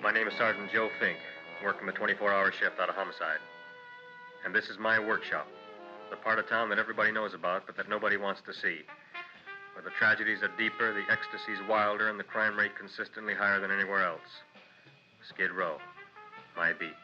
My name is Sergeant Joe Fink, working a 24-hour shift out of homicide. And this is my workshop, the part of town that everybody knows about, but that nobody wants to see. Where the tragedies are deeper, the ecstasy's wilder, and the crime rate consistently higher than anywhere else. Skid Row, my beat.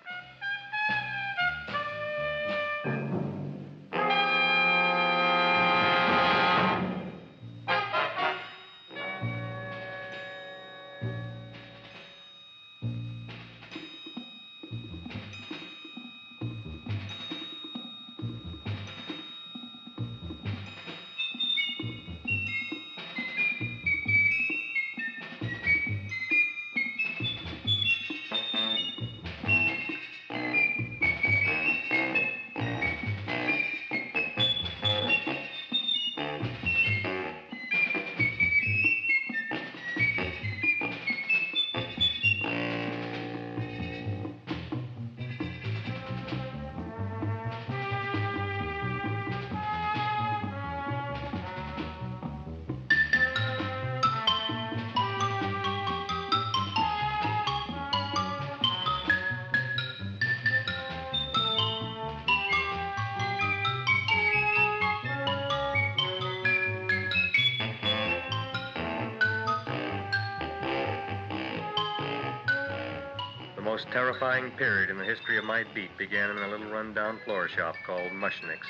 The most terrifying period in the history of my beat began in a little run-down floor shop called Mushnick's.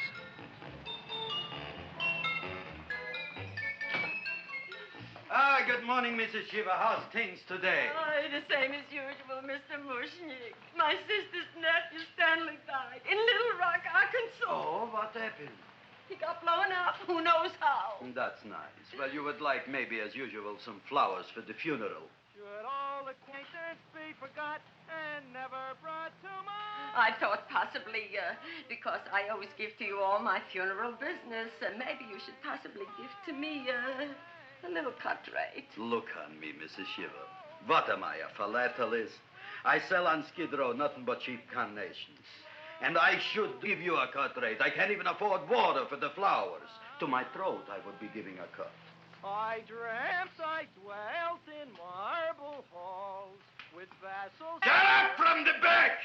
Good morning, Mrs. Shiva. How's things today? Oh, the same as usual, Mr. Mushnick. My sister's nephew, Stanley, died in Little Rock, Arkansas. Oh, what happened? He got blown up. Who knows how? That's nice. Well, you would like, maybe as usual, some flowers for the funeral. Should all acquaintance be forgot and never brought to mind? I thought possibly, because I always give to you all my funeral business, maybe you should possibly give to me, a little cut rate. Look on me, Mrs. Shiva. What am I, a philatelist? I sell on Skid Row nothing but cheap carnations. And I should give you a cut rate. I can't even afford water for the flowers. To my throat, I would be giving a cut. I dreamt I dwelt in marble halls with vassals... Get up from the back!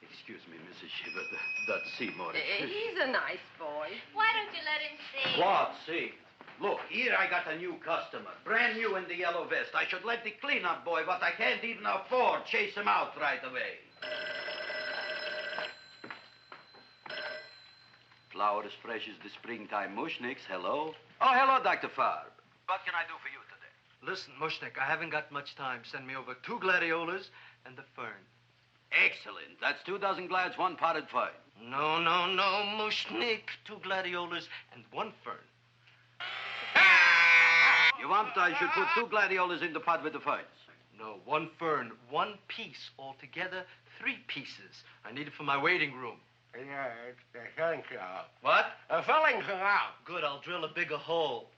Excuse me, Mrs. Shiva, that's Seymour. He's a nice boy. Why don't you let him see? What, see? Look, here I got a new customer, brand new in the yellow vest. I should let the cleanup boy, but I can't even afford, chase him out right away. Flowers fresh as the springtime Mushnicks. Hello? Oh, hello, Dr. Farb. What can I do for you today? Listen, Mushnick, I haven't got much time. Send me over 2 gladiolas and the fern. Excellent. That's 2 dozen glads, 1 potted fern. No, Mushnick. 2 gladiolas and 1 fern. You want I should put 2 gladiolas in the pot with the ferns? No, 1 fern, 1 piece. Altogether, 3 pieces. I need it for my waiting room. Yeah, it's the filling canal. What? A filling canal. Good, I'll drill a bigger hole.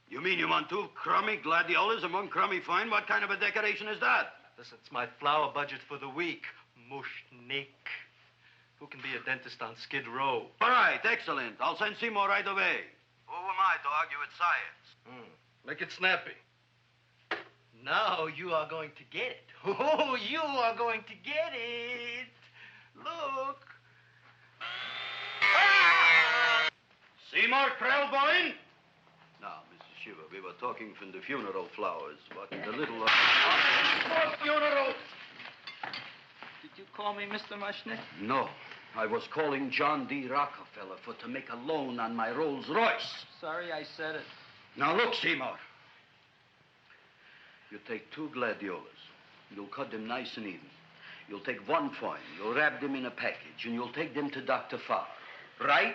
You mean you want 2 crummy gladiolas and 1 crummy fern? What kind of a decoration is that? Listen, it's my flower budget for the week. Mushnick. Who can be a dentist on Skid Row? All right, excellent. I'll send Seymour right away. Who am I to argue with science? Make it snappy. Now you are going to get it. Oh, you are going to get it. Look. Seymour Krellboyne? Now, Mrs. Shiva, we were talking from the funeral flowers. What in the little... For funeral! Did you call me Mr. Mushnick? No. I was calling John D. Rockefeller to make a loan on my Rolls Royce. Sorry I said it. Now, look, Seymour. You take 2 gladiolas. You'll cut them nice and even. You'll take 1 fern. You'll wrap them in a package, and you'll take them to Dr. Farr. Right?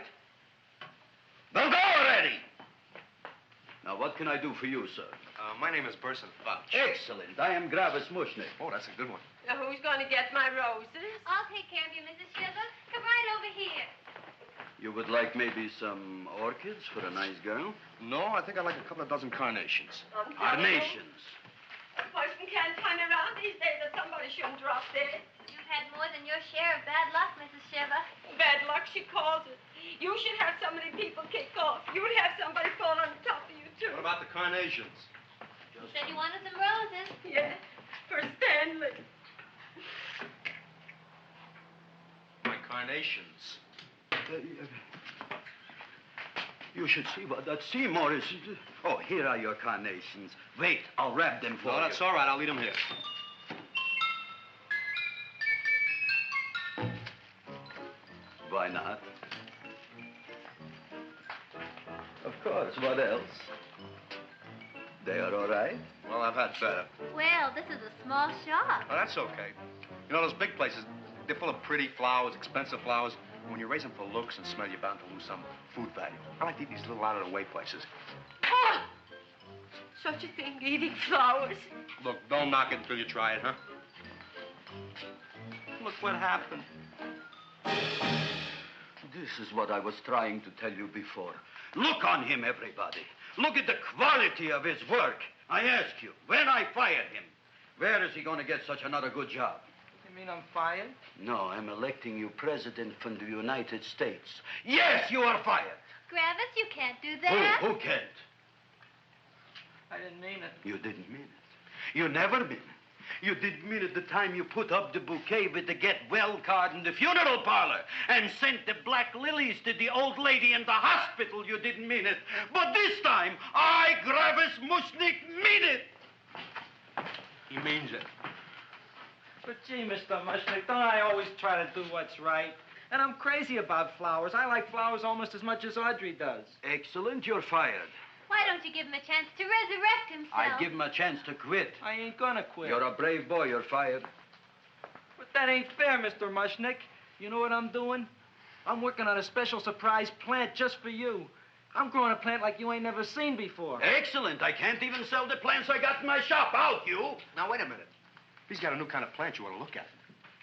Now go already! Now, what can I do for you, sir? My name is Burson Fouch. Excellent. I am Gravis Mushnick. Oh, that's a good one. Now, who's going to get my roses? I'll take care of you, Mrs. Shiva. Come right over here. You would like maybe some orchids for a nice girl? No, I think I'd like a couple of dozen carnations. Carnations. A person can't turn around these days that somebody shouldn't drop dead. You've had more than your share of bad luck, Mrs. Shiva. Bad luck, she calls it. You should have so many people kick off. You'd have somebody fall on top of you, too. What about the carnations? Said you wanted some roses. Yes, for Stanley. My carnations. You should see what that Seymour is. Oh, here are your carnations. Wait, I'll wrap them for No, you. that's all right. I'll leave them here. Why not? Of course, what else? They are all right? Well, I've had better. Well, this is a small shop. Oh, that's okay. You know, those big places, they're full of pretty flowers, expensive flowers. When you raise them for looks and smell, you're bound to lose some food value. I like to eat these little out-of-the-way places. Oh! Such a thing, eating flowers. Look, don't knock it until you try it, huh? Look what happened. This is what I was trying to tell you before. Look on him, everybody. Look at the quality of his work. I ask you, when I fired him, where is he going to get such another good job? You mean I'm fired? No, I'm electing you president from the United States. Yes, you are fired. Gravis, you can't do that. Who can't? I didn't mean it. You didn't mean it. You never mean it. You didn't mean it the time you put up the bouquet with the get well card in the funeral parlor and sent the black lilies to the old lady in the hospital. You didn't mean it. But this time, I, Gravis Mushnik, mean it. He means it. But gee, Mr. Mushnick, don't I always try to do what's right? And I'm crazy about flowers. I like flowers almost as much as Audrey does. Excellent, you're fired. Why don't you give him a chance to resurrect himself? I give him a chance to quit. I ain't gonna quit. You're a brave boy, you're fired. But that ain't fair, Mr. Mushnick. You know what I'm doing? I'm working on a special surprise plant just for you. I'm growing a plant like you ain't never seen before. Excellent. I can't even sell the plants I got in my shop. Out, you. Now, wait a minute. He's got a new kind of plant you ought to look at.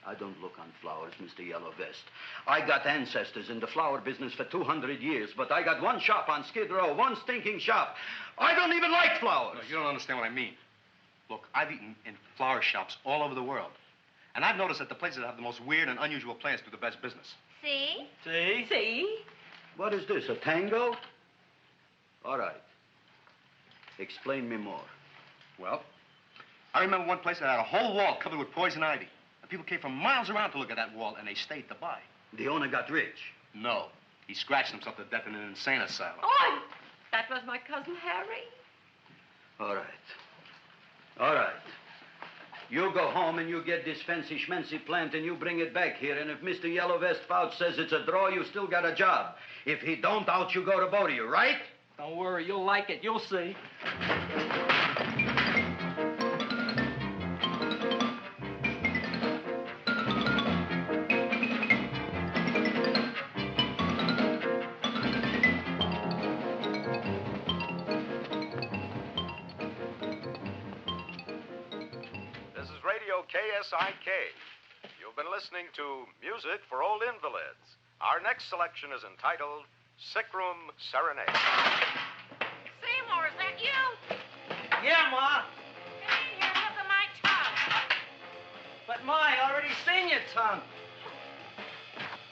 I don't look on flowers, Mr. Yellow Vest. I got ancestors in the flower business for 200 years, but I got one shop on Skid Row, one stinking shop. I don't even like flowers. No, you don't understand what I mean. Look, I've eaten in flower shops all over the world. And I've noticed that the places that have the most weird and unusual plants do the best business. See? See? See? What is this, a tango? All right. Explain me more. Well, I remember one place that had a whole wall covered with poison ivy. And people came from miles around to look at that wall, and they stayed to buy. The owner got rich. No. He scratched himself to death in an insane asylum. Oh, that was my cousin Harry. All right. All right. You go home and you get this fancy schmancy plant and you bring it back here. And if Mr. Yellow Vest Fouch says it's a draw, you still got a job. If he don't, out you go to both of you, right? Don't worry, you'll like it. You'll see. This is Radio KSIK. You've been listening to Music for Old Invalids. Our next selection is entitled Sick Room Serenade. Seymour, is that you? Yeah, Ma. Come in here and look at my tongue. But, Ma, I already seen your tongue.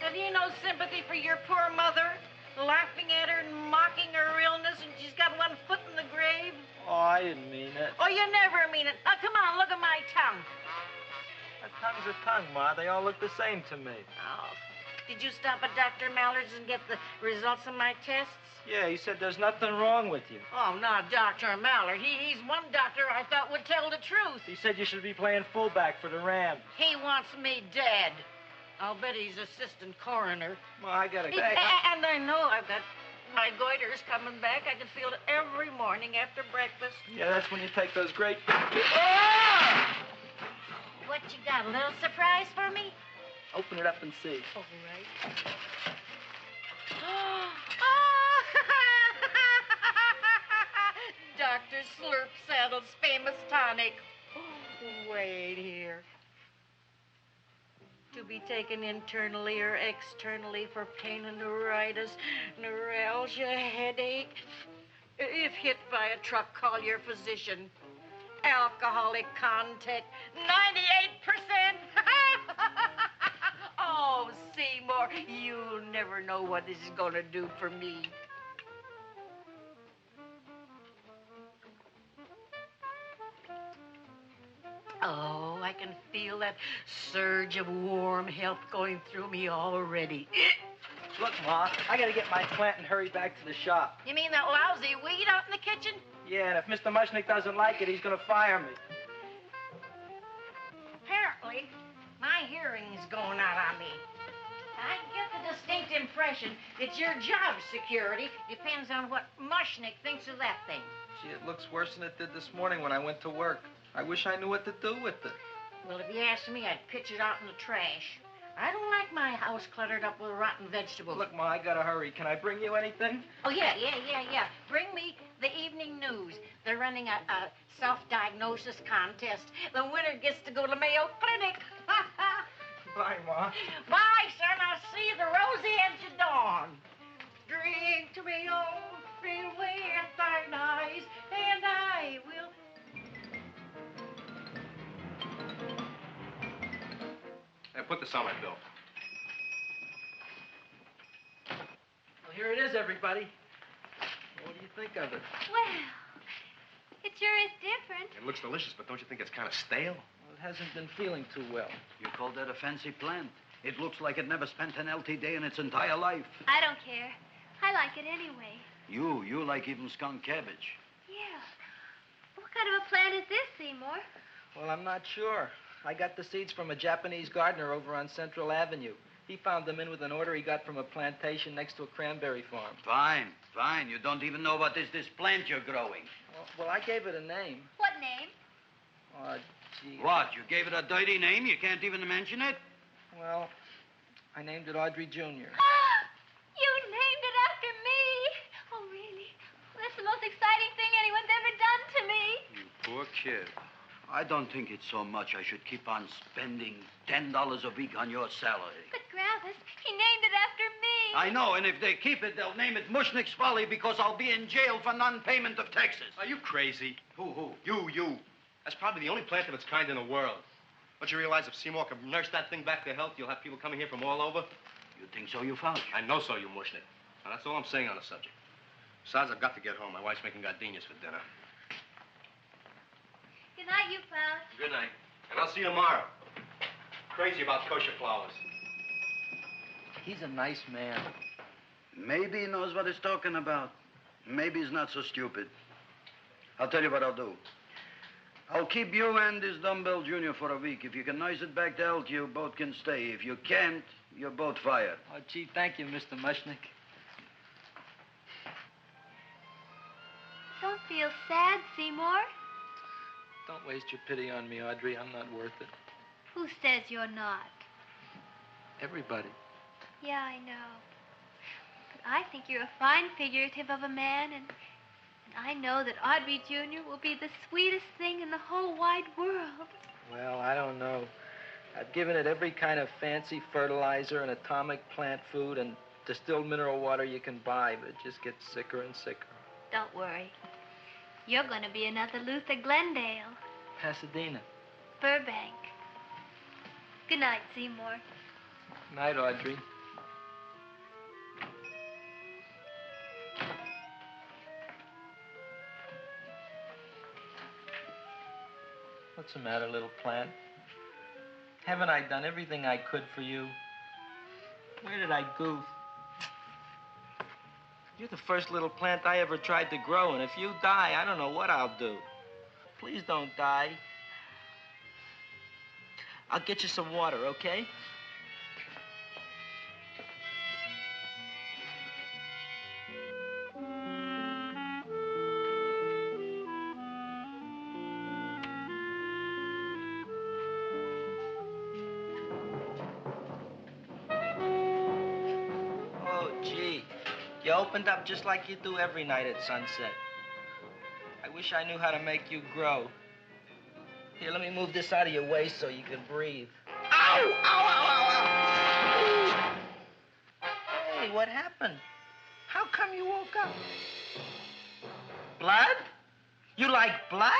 Have you no sympathy for your poor mother? Laughing at her and mocking her illness, and she's got one foot in the grave? Oh, I didn't mean it. Oh, you never mean it. Now, come on, look at my tongue. A tongue's a tongue, Ma. They all look the same to me. Oh, did you stop at Dr. Mallard's and get the results of my tests? Yeah, he said there's nothing wrong with you. Oh, not Dr. Mallard. He's one doctor I thought would tell the truth. He said you should be playing fullback for the Rams. He wants me dead. I'll bet he's assistant coroner. Ma, I gotta go. And I know I've got my goiter's coming back. I can feel it every morning after breakfast. Yeah, that's when you take those great... What you got, a little surprise for me? Open it up and see. All right. Dr. Slurp Saddle's famous tonic. Wait here. To be taken internally or externally for pain and neuritis, neuralgia, headache. If hit by a truck, call your physician. Alcoholic content, 98%. Oh, Seymour, you'll never know what this is going to do for me. Oh, I can feel that surge of warm health going through me already. Look, Ma, I gotta get my plant and hurry back to the shop. You mean that lousy weed out in the kitchen? Yeah, and if Mr. Mushnick doesn't like it, he's gonna fire me. Apparently, my hearing's going out on me. I get the distinct impression that your job security depends on what Mushnick thinks of that thing. Gee, it looks worse than it did this morning when I went to work. I wish I knew what to do with it. Well, if you asked me, I'd pitch it out in the trash. I don't like my house cluttered up with rotten vegetables. Look, Ma, I gotta hurry. Can I bring you anything? Oh, yeah. Bring me the evening news. They're running a self-diagnosis contest. The winner gets to go to Mayo Clinic. Bye, Ma. Bye, son. I'll see you the rosy edge of dawn. Drink to me, oh, feel with thine eyes, and I will... Hey, put this on my bill. Well, here it is, everybody. What do you think of it? Well, it sure is different. It looks delicious, but don't you think it's kind of stale? Well, it hasn't been feeling too well. You call that a fancy plant? It looks like it never spent an LT day in its entire life. I don't care. I like it anyway. You like even skunk cabbage. Yeah. What kind of a plant is this, Seymour? Well, I'm not sure. I got the seeds from a Japanese gardener over on Central Avenue. He found them in with an order he got from a plantation next to a cranberry farm. Fine. You don't even know what is this plant you're growing. Well, I gave it a name. What name? Oh, gee. What? You gave it a dirty name? You can't even mention it? Well, I named it Audrey Jr. You named it after me. Oh, really? That's the most exciting thing anyone's ever done to me. You poor kid. I don't think it's so much I should keep on spending $10 a week on your salary. But, Gravis, he named it after me. I know, and if they keep it, they'll name it Mushnick's Folly because I'll be in jail for non-payment of taxes. Are you crazy? Who? You. That's probably the only plant of its kind in the world. Don't you realize if Seymour can nurse that thing back to health, you'll have people coming here from all over? You think so, you found? I know so, you Mushnick. Now, that's all I'm saying on the subject. Besides, I've got to get home. My wife's making gardenias for dinner. Good night, you pal. Good night. And I'll see you tomorrow. Crazy about kosher flowers. He's a nice man. Maybe he knows what he's talking about. Maybe he's not so stupid. I'll tell you what I'll do. I'll keep you and this dumbbell junior for a week. If you can nurse it back to health, you both can stay. If you can't, you're both fired. Oh, gee, thank you, Mr. Mushnick. Don't feel sad, Seymour. Don't waste your pity on me, Audrey. I'm not worth it. Who says you're not? Everybody. Yeah, I know. But I think you're a fine figurative of a man, and I know that Audrey Jr. will be the sweetest thing in the whole wide world. Well, I don't know. I've given it every kind of fancy fertilizer and atomic plant food and distilled mineral water you can buy, but it just gets sicker and sicker. Don't worry. You're going to be another Luther Glendale. Pasadena. Burbank. Good night, Seymour. Night, Audrey. What's the matter, little plant? Haven't I done everything I could for you? Where did I goof? You're the first little plant I ever tried to grow, and if you die, I don't know what I'll do. Please don't die. I'll get you some water, okay? Oh, gee. You opened up just like you do every night at sunset. I wish I knew how to make you grow. Here, let me move this out of your way so you can breathe. Ow! Ow, ow, ow, ow! Hey, what happened? How come you woke up? Blood? You like blood?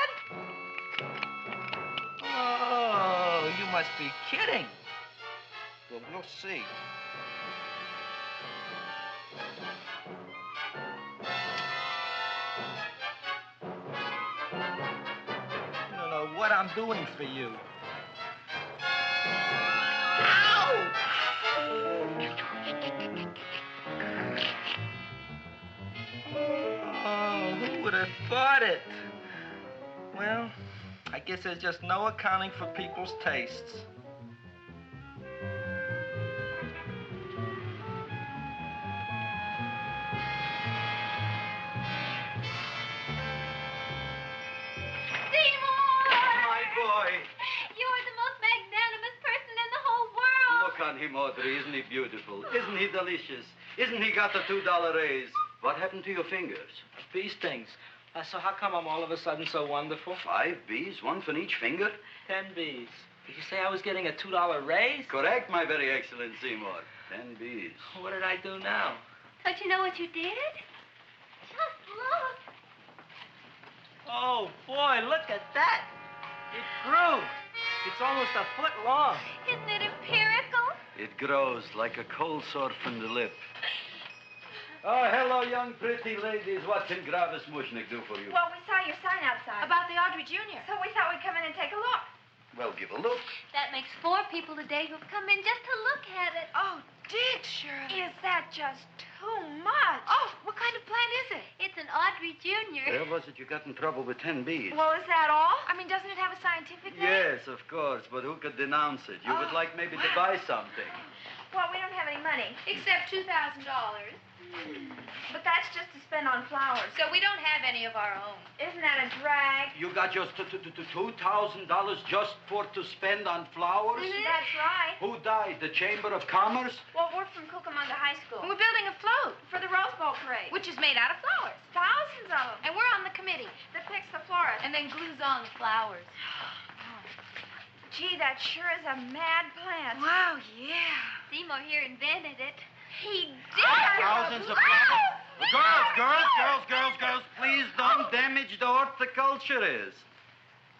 Oh, you must be kidding. Well, we'll see. what I'm doing for you. Oh, who would have thought it? Well, I guess there's just no accounting for people's tastes. Look on him, Audrey. Isn't he beautiful? Isn't he delicious? Isn't he got the $2 raise? What happened to your fingers? Bee stings. So how come I'm all of a sudden so wonderful? 5 bees, one for each finger? 10 bees. Did you say I was getting a $2 raise? Correct, my very excellent Seymour. 10 bees. What did I do now? Don't you know what you did? Just look. Oh, boy, look at that. It grew. It's almost a foot long. Isn't it empirical? It grows like a cold sore from the lip. Oh, hello, young pretty ladies. What can Gravis Mushnick do for you? Well, we saw your sign outside. About the Audrey Jr. So we thought we'd come in and take a look. Well, give a look. That makes 4 people today who've come in just to look at it. Oh, did Shirley? Is that just too much? Oh, what kind of plant is it? It's an Audrey Jr. Where was it you got in trouble with 10 bees? Well, is that all? I mean, doesn't it have a scientific name? Yes, of course, but who could denounce it? You would like maybe to buy something. Well, we don't have any money. Except $2,000. But that's just to spend on flowers. So we don't have any of our own. Isn't that a drag? You got just $2,000 just to spend on flowers? Mm-hmm. That's right. Who died? The Chamber of Commerce? Well, we're from Cucamonga High School. We're building a float for the Rose Bowl parade. Which is made out of flowers. Thousands of them. And we're on the committee that picks the florists. And then glues on the flowers. Gee, that sure is a mad plant. Wow, yeah. Seymour here invented it. He did. Thousands of flowers. Girls, please don't damage the horticulturist.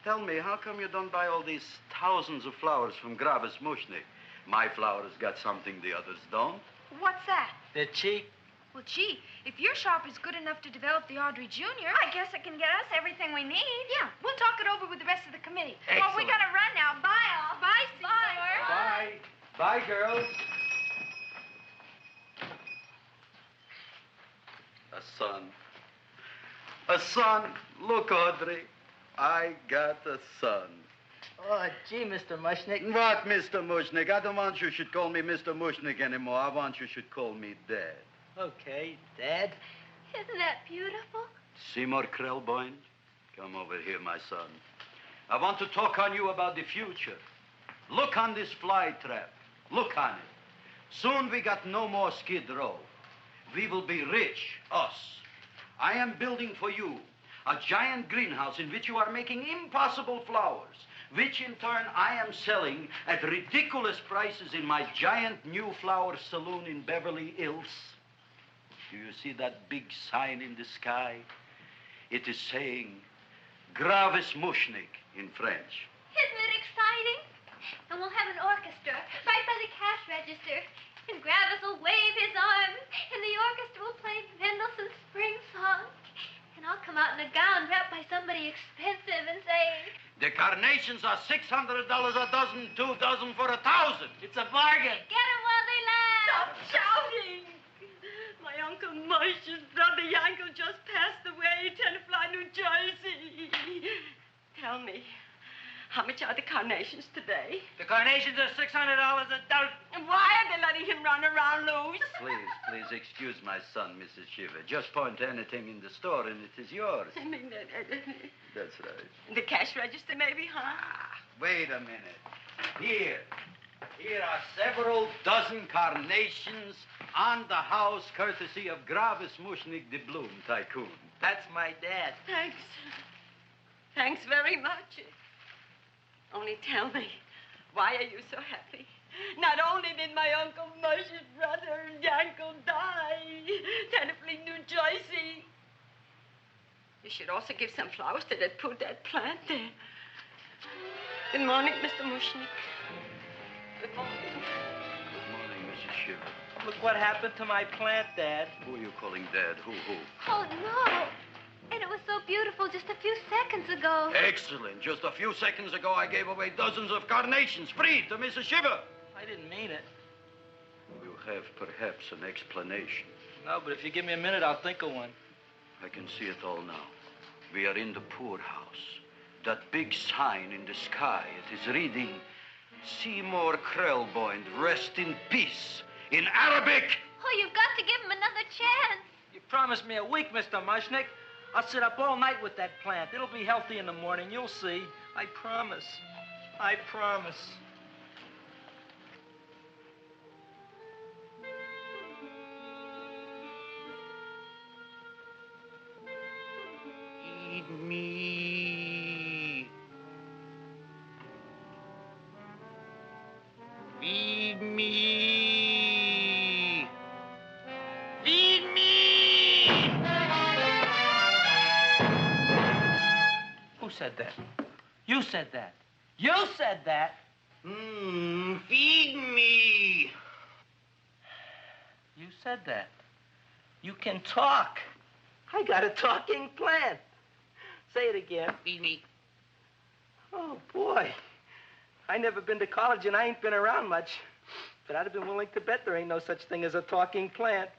Tell me, how come you don't buy all these thousands of flowers from Gravis Mushnick? My flowers got something the others don't. What's that? They're cheap. Well, gee, if your shop is good enough to develop the Audrey Jr., I guess it can get us everything we need. Yeah, we'll talk it over with the rest of the committee. Excellent. Well, we gotta run now. Bye, all. Bye, Seymour. Bye. Bye, girls. A son. A son. Look, Audrey. I got a son. Oh, gee, Mr. Mushnick. What, Mr. Mushnick? I don't want you should call me Mr. Mushnick anymore. I want you should call me Dad. Okay, Dad. Isn't that beautiful? Seymour Krelboyne, come over here, my son. I want to talk on you about the future. Look on this fly trap. Look on it. Soon we got no more Skid Row. We will be rich, us. I am building for you a giant greenhouse in which you are making impossible flowers, which in turn I am selling at ridiculous prices in my giant new flower saloon in Beverly Hills. Do you see that big sign in the sky? It is saying Gravis Mushnick in French. Isn't it exciting? And we'll have an orchestra right by the cash register. And Gravis will wave his arms, and the orchestra will play Mendelssohn's Spring Song. And I'll come out in a gown wrapped by somebody expensive and say, The carnations are $600 a dozen, 2 dozen for 1,000. It's a bargain. get 'em while they last. Stop shouting! My Uncle Mush's brother Yankel just passed away in Tenafly, New Jersey. Tell me, how much are the carnations today? The carnations are $600 a dozen. And why are they letting him run around loose? Please excuse my son, Mrs. Shiver. Just point to anything in the store and it is yours. I mean, That's right. the cash register maybe, huh? Wait a minute. Here are several dozen carnations on the house, courtesy of Gravis Mushnick, the Bloom Tycoon. That's my dad. Thanks. Thanks very much. Only tell me, why are you so happy? Not only did my Uncle Mush's brother Yankel die, Tenafly, New Jersey. You should also give some flowers to that poor dead plant there. Good morning, Mr. Mushnick. Good morning. Good morning, Mrs. Shiver. Look what happened to my plant, Dad. Who are you calling Dad? Who? Oh, no. And it was so beautiful just a few seconds ago. Excellent. Just a few seconds ago, I gave away dozens of carnations free to Mrs. Shiver. I didn't mean it. You have perhaps an explanation. No, but if you give me a minute, I'll think of one. I can see it all now. We are in the poorhouse. That big sign in the sky, it is reading, Seymour Krelboyne, rest in peace, in Arabic. Oh, you've got to give him another chance. You promised me a week, Mr. Mushnick. I'll sit up all night with that plant. It'll be healthy in the morning. You'll see. I promise. I promise. Feed me. Feed me. Feed me. Who said that? You said that. You said that. Feed me. You said that. You can talk. I got a talking plant. Say it again. Feed me. Oh, boy. I never been to college and I ain't been around much. But I'd have been willing to bet there ain't no such thing as a talking plant.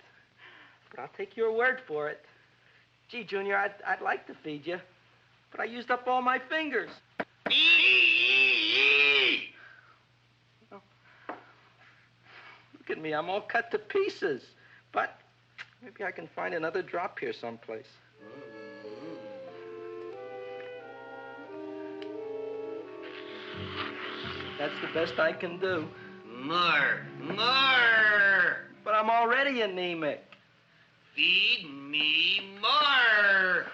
But I'll take your word for it. Gee, Junior, I'd like to feed you. But I used up all my fingers. Oh. Look at me. I'm all cut to pieces. But maybe I can find another drop here someplace. That's the best I can do. More. But I'm already anemic. Feed me more.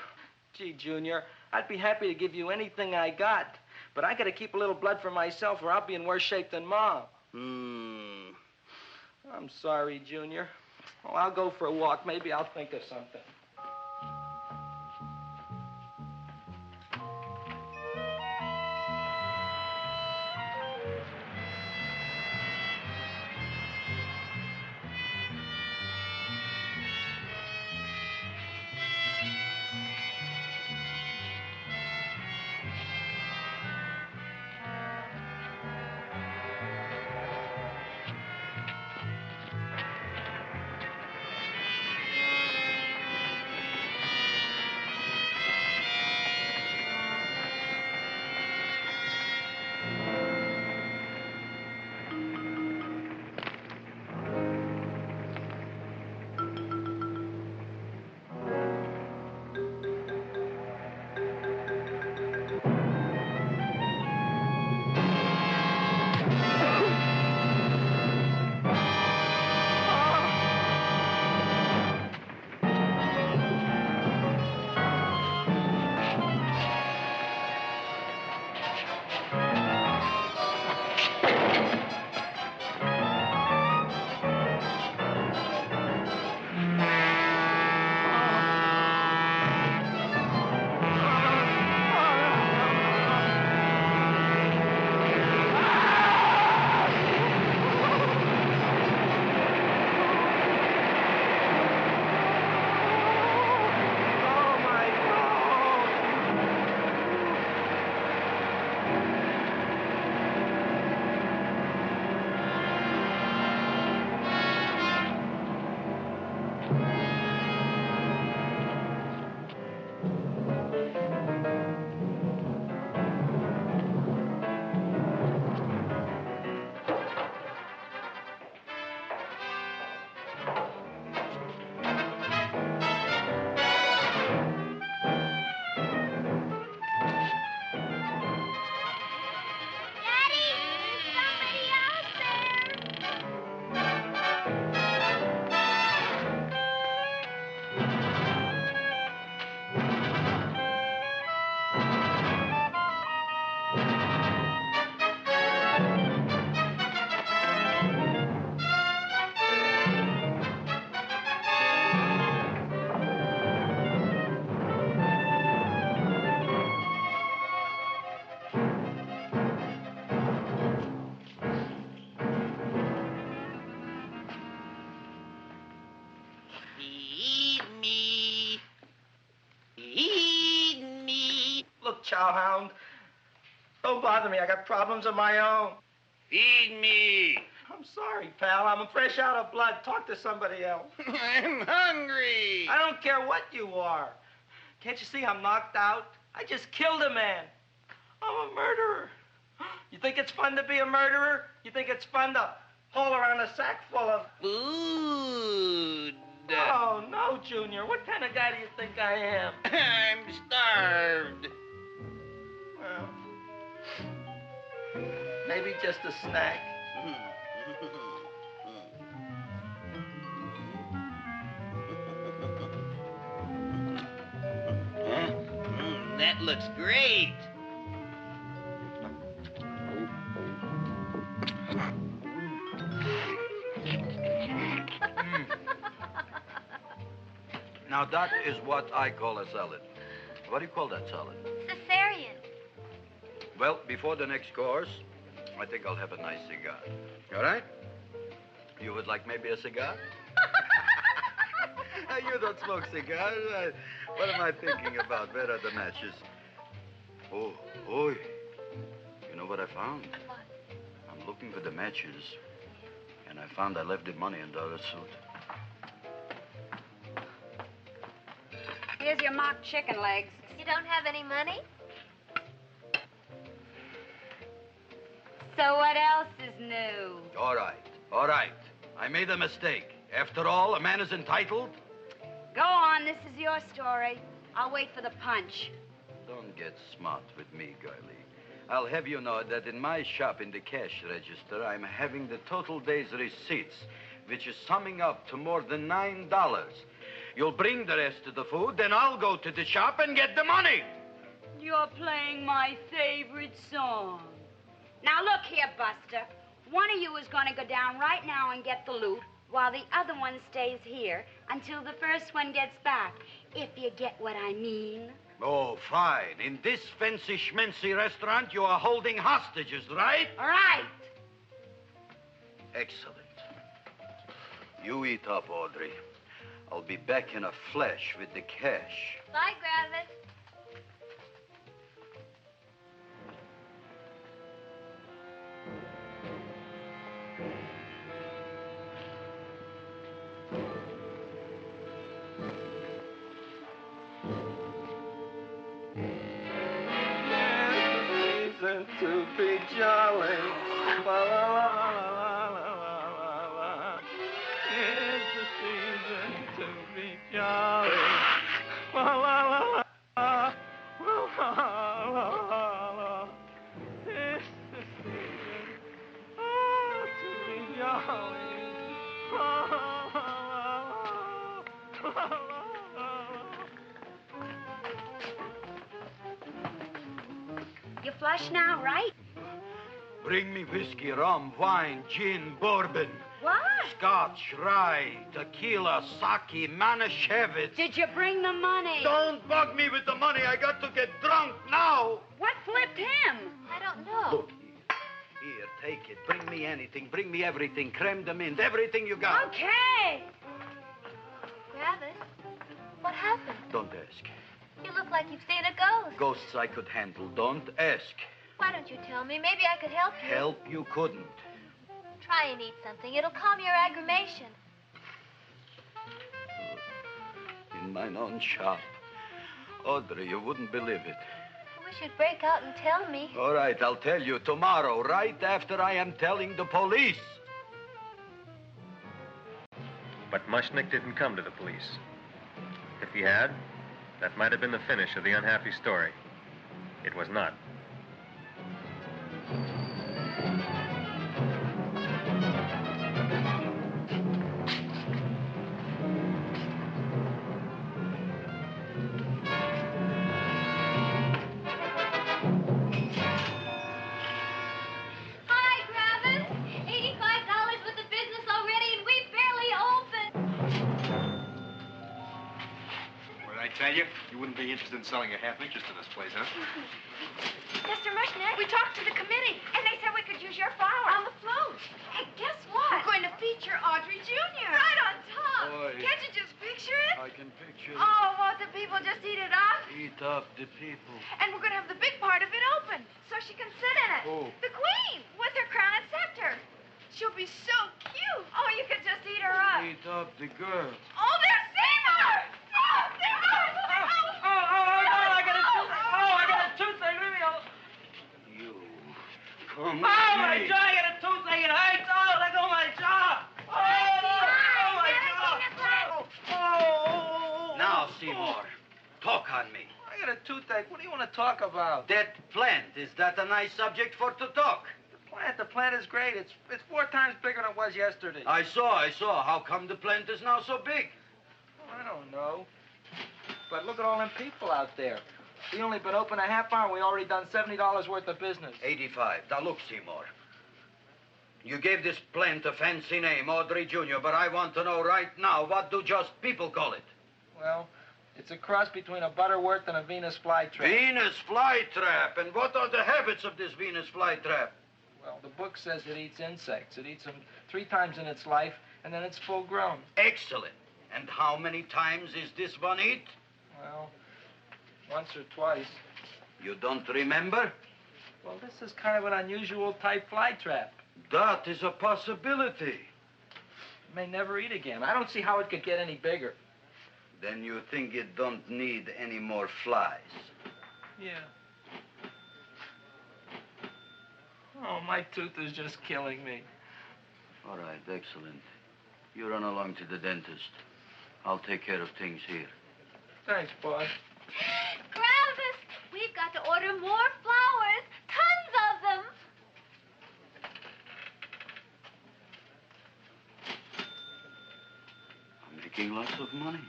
Gee, Junior, I'd be happy to give you anything I got. But I gotta keep a little blood for myself or I'll be in worse shape than Mom. I'm sorry, Junior. Well, I'll go for a walk. Maybe I'll think of something. chowhound. Don't bother me. I got problems of my own. Feed me. I'm sorry, pal. I'm fresh out of blood. Talk to somebody else. I'm hungry. I don't care what you are. Can't you see I'm knocked out? I just killed a man. I'm a murderer. You think it's fun to be a murderer? You think it's fun to haul around a sack full of... Food. Oh, no, Junior. What kind of guy do you think I am? I'm starved. Well, maybe just a snack. That looks great. Now, that is what I call a salad. What do you call that salad? Caesarean. Well, before the next course, I think I'll have a nice cigar. All right? You would like maybe a cigar? You don't smoke cigars. What am I thinking about? Where are the matches? Oh, oi. You know what I found? What? I'm looking for the matches, and I found I left the money in the other suit. Here's your mock chicken legs. You don't have any money? So what else is new? All right. I made a mistake. After all, a man is entitled. Go on, this is your story. I'll wait for the punch. Don't get smart with me, girlie. I'll have you know that in my shop in the cash register, I'm having the total day's receipts, which is summing up to more than $9. You'll bring the rest of the food, then I'll go to the shop and get the money. You're playing my favorite song. Now, look here, Buster. One of you is going to go down right now and get the loot, while the other one stays here until the first one gets back, if you get what I mean. Oh, fine. In this fancy schmancy restaurant, you are holding hostages, right? Right. Excellent. You eat up, Audrey. I'll be back in a flash with the cash. Bye, Gravis. To be jolly. La, la, la, la, la, la, la. It's the season to be jolly. La, la, la, la, la, la, la, la. It's the season to be jolly. La, la, la, la, la, la. You flush now, right? Bring me whiskey, rum, wine, gin, bourbon. What? Scotch, rye, tequila, sake, Manischewitz. Did you bring the money? Don't bug me with the money. I got to get drunk now. What flipped him? I don't know. Look, here, take it. Bring me anything. Bring me everything. Creme de mint, everything you got. Okay. Gravis, what happened? Don't ask. You look like you've seen a ghost. Ghosts I could handle. Don't ask. Why don't you tell me? Maybe I could help you. Help you couldn't. Try and eat something. It'll calm your aggravation. In mine own shop. Audrey, you wouldn't believe it. I wish you'd break out and tell me. All right, I'll tell you tomorrow, right after I am telling the police. But Mushnick didn't come to the police. If he had, that might have been the finish of the unhappy story. It was not. Hi, Gravis. $85 worth of business already, and we barely opened. What did I tell you? You wouldn't be interested in selling a half interest in this place, huh? Mr. Mushnick, we talked to the committee, and they said we could use your flower on the float. Hey, guess what? We're going to feature Audrey Jr. Right on top. Boy. Can't you just picture it? I can picture it. Oh, won't the people just eat it up? Eat up the people. And we're going to have the big part of it open, so she can sit in it. Who? The queen, with her crown and scepter. She'll be so cute. Oh, you could just eat her up. Eat up the girl. Oh, there's Seymour! Oh, Seymour! I got a toothache. Leave me alone. You. Come Oh, my jaw, I got a toothache. It hurts. Oh, let go of my jaw. Oh, my jaw. Oh. Now, Seymour, talk on me. I got a toothache. What do you want to talk about? That plant, is that a nice subject for to talk? The plant is great. It's 4 times bigger than it was yesterday. I saw. How come the plant is now so big? Oh, I don't know. But look at all them people out there. We only been open a half hour, and we already done $70 worth of business. 85. Now, look, Seymour. You gave this plant a fancy name, Audrey Jr., but I want to know right now, what do just people call it? Well, it's a cross between a Butterworth and a Venus flytrap. Venus flytrap. And what are the habits of this Venus flytrap? Well, the book says it eats insects. It eats them 3 times in its life, and then it's full grown. Excellent. And how many times is this one eat? Well, once or twice. You don't remember? Well, this is kind of an unusual type flytrap. That is a possibility. It may never eat again. I don't see how it could get any bigger. Then you think it don't need any more flies? Yeah. Oh, my tooth is just killing me. All right, excellent. You run along to the dentist. I'll take care of things here. Thanks, boss. Gravis, we've got to order more flowers. Tons of them. I'm making lots of money.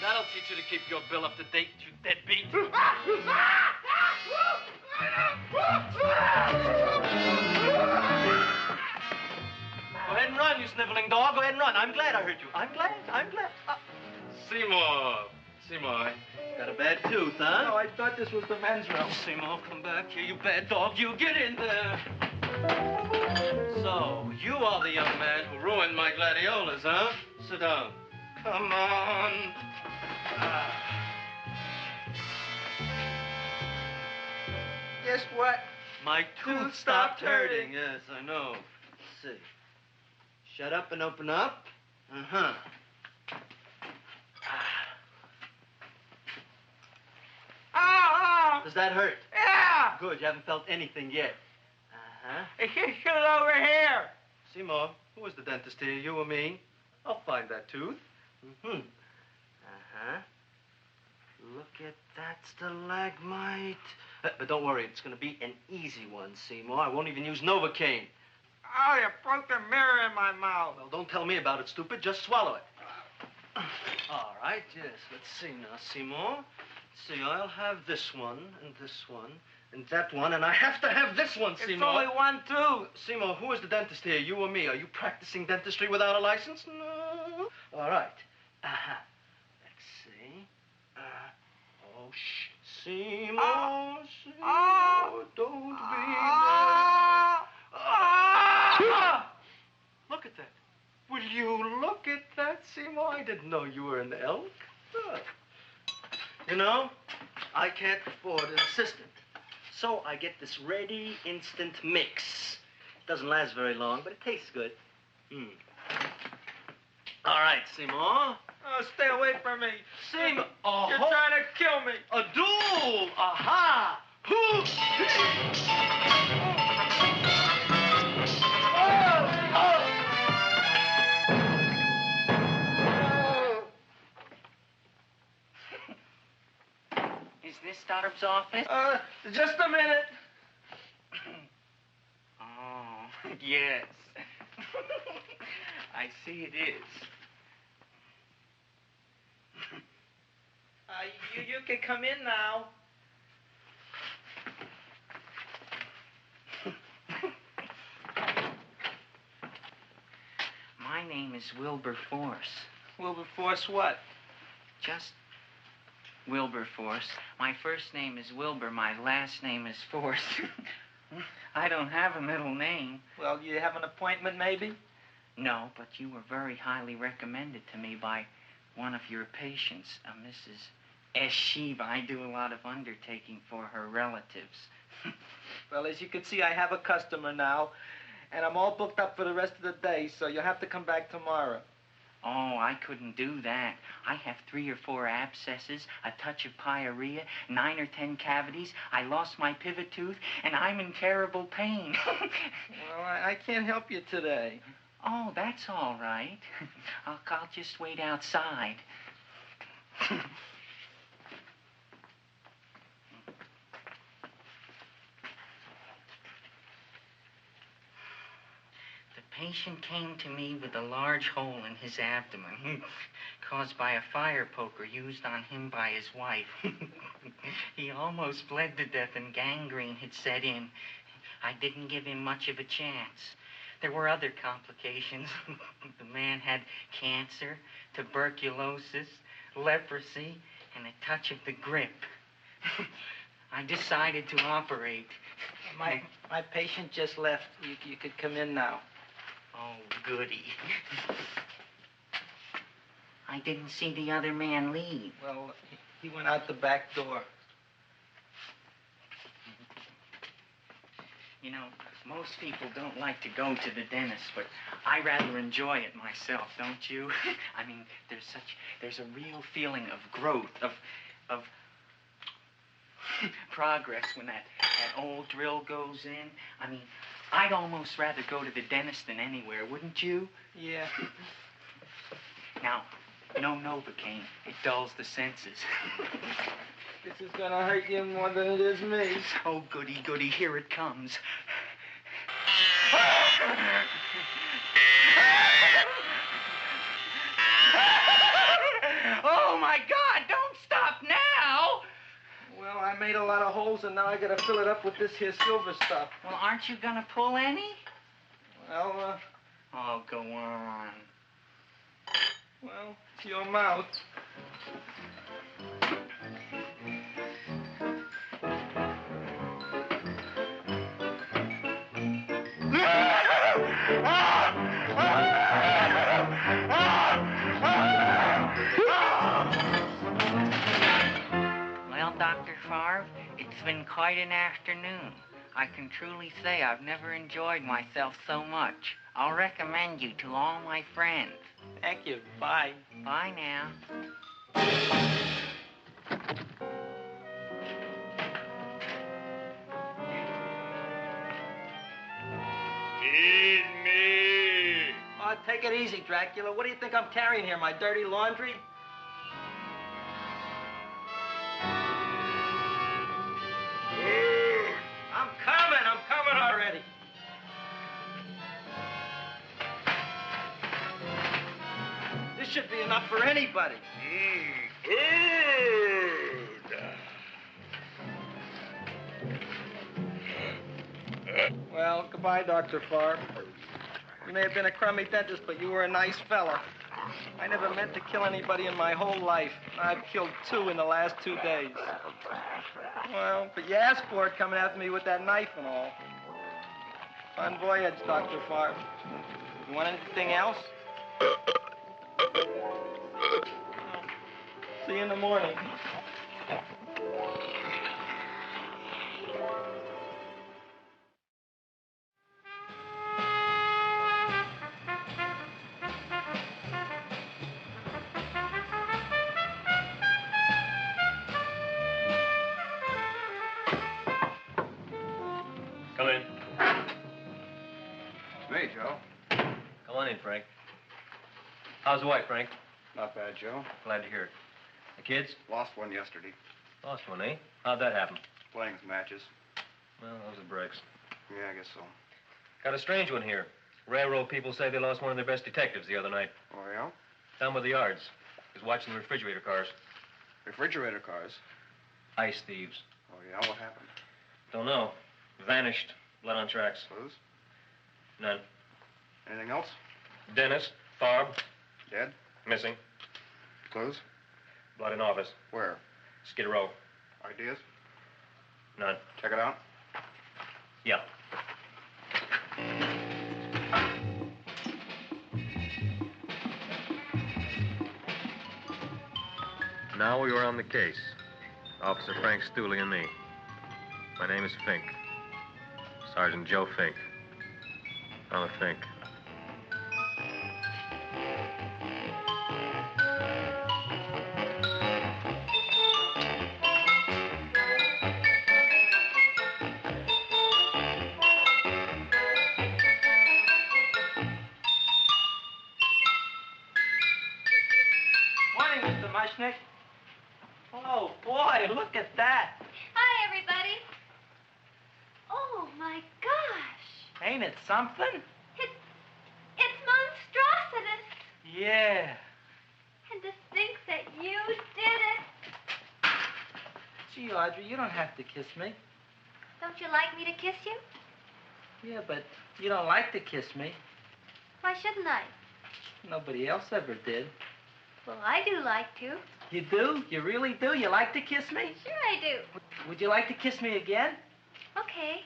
That'll teach you to keep your bill up to date, you deadbeat. Go ahead and run, you sniveling dog. Go ahead and run. I'm glad I heard you. I'm glad. Seymour, got a bad tooth, huh? No, I thought this was the men's room. Seymour, come back here, you bad dog. You get in there. So, you are the young man who ruined my gladiolas, huh? Sit down. Come on. Guess what? My tooth stopped hurting. Yes, I know. Let's see. Shut up and open up. Uh-huh. Oh! Does that hurt? Yeah! Good, you haven't felt anything yet. Uh-huh. It's just over here. Seymour, who is the dentist here, you or me? I'll find that tooth. Mm-hmm. Uh-huh. Look at that stalagmite. But don't worry, it's going to be an easy one, Seymour. I won't even use Novocaine. Oh, you broke the mirror in my mouth. Well, don't tell me about it, stupid. Just swallow it. All right, yes. Let's see now, Seymour. Let's see, I'll have this one, and that one, and I have to have this one, Seymour. It's only one tooth. Seymour, who is the dentist here, you or me? Are you practicing dentistry without a license? No. All right. Uh-huh. Let's see. Oh, shh. Seymour, Seymour, don't be mad. Look at that. Will you look at that, Seymour? I didn't know you were an elk. You know, I can't afford an assistant. So I get this ready instant mix. It doesn't last very long, but it tastes good. All right, Seymour. Oh, stay away from me. Seymour. You're trying to kill me. A duel. Aha. Is this Stoddard's office? Just a minute. Oh, yes. I see it is. You can come in now. My name is Wilberforce. Wilberforce what? Just Wilberforce. My first name is Wilbur. My last name is Force. I don't have a middle name. Well, you have an appointment, maybe? No, but you were very highly recommended to me by one of your patients, a Mrs. S. Sheeva. I do a lot of undertaking for her relatives. Well, as you can see, I have a customer now, and I'm all booked up for the rest of the day, so you'll have to come back tomorrow. Oh, I couldn't do that. I have 3 or 4 abscesses, a touch of pyorrhea, 9 or 10 cavities. I lost my pivot tooth, and I'm in terrible pain. Well, I can't help you today. Oh, that's all right. I'll just wait outside. The patient came to me with a large hole in his abdomen caused by a fire poker used on him by his wife. He almost bled to death and gangrene had set in. I didn't give him much of a chance. There were other complications. The man had cancer, tuberculosis, leprosy, and a touch of the grip. I decided to operate. My patient just left. You could come in now. Oh, goody. I didn't see the other man leave. Well, he went out the back door. You know, most people don't like to go to the dentist, but I rather enjoy it myself, don't you? I mean, there's a real feeling of growth, of progress when that old drill goes in. I mean, I'd almost rather go to the dentist than anywhere, wouldn't you? Yeah. Now, no Novocaine. It dulls the senses. This is gonna hurt you more than it is me. Oh, goody, goody, here it comes. Oh, my God, don't stop now! Well, I made a lot of holes, and now I gotta fill it up with this here silver stuff. Well, aren't you gonna pull any? Well, Oh, go on. Well, it's your mouth. Well, Dr. Favre, it's been quite an afternoon. I can truly say I've never enjoyed myself so much. I'll recommend you to all my friends. Thank you. Bye. Bye now. Feed me. Oh, take it easy, Dracula. What do you think I'm carrying here, my dirty laundry? I'm coming already. This should be enough for anybody. Well, goodbye, Dr. Favre. You may have been a crummy dentist, but you were a nice fella. I never meant to kill anybody in my whole life. I've killed 2 in the last 2 days. Well, but you asked for it coming after me with that knife and all. Fun voyage, Dr. Favre. You want anything else? See you in the morning. Come in. Hey, Joe. Come on in, Frank. How's the wife, Frank? Not bad, Joe. Glad to hear it. The kids? Lost one yesterday. Lost one, eh? How'd that happen? Playing some matches. Well, those are breaks. Yeah, I guess so. Got a strange one here. Railroad people say they lost one of their best detectives the other night. Oh, yeah? Down by the yards. He was watching the refrigerator cars. Refrigerator cars? Ice thieves. Oh, yeah? What happened? Don't know. Vanished. Blood on tracks. Clues? None. Anything else? Dennis. Farb. Dead? Missing. Clues? Blood in office. Where? Skid Row. Ideas? None. Check it out. Yeah. Now we were on the case. Officer Frank Stooley and me. My name is Fink. Sergeant Joe Fink. I'm a Fink. Morning, Mr. Mushnick. Oh, boy, look at that. Hi, everybody. Oh, my gosh. Ain't it something? It's monstrositous. Yeah. And to think that you did it. Gee, Audrey, you don't have to kiss me. Don't you like me to kiss you? Yeah, but you don't like to kiss me. Why shouldn't I? Nobody else ever did. Well, I do like to. You do? You really do? You like to kiss me? Sure I do. Would you like to kiss me again? Okay.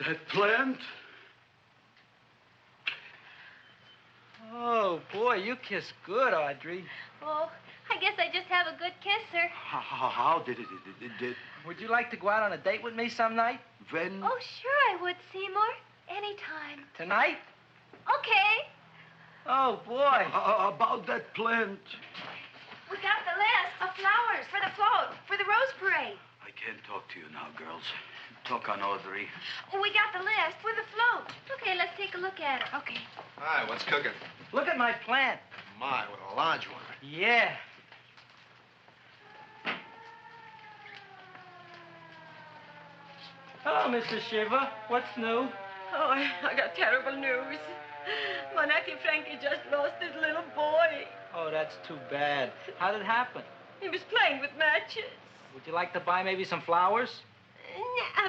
That plant? Oh, boy, you kiss good, Audrey. Oh, I guess I just have a good kisser. How did it? Would you like to go out on a date with me some night? When? Oh, sure I would, Seymour. Anytime. Tonight? Okay. Oh, boy. About that plant. We got the list of flowers for the float, for the rose parade. I can't talk to you now, girls. Talk on Audrey. We got the list for the float. Okay, let's take a look at it. Okay. Hi, what's cooking? Look at my plant. My, what a large one. Yeah. Hello, Mr. Shiver. What's new? Oh, I got terrible news. My nephew Frankie just lost his little boy. Oh, that's too bad. How did it happen? He was playing with matches. Would you like to buy maybe some flowers?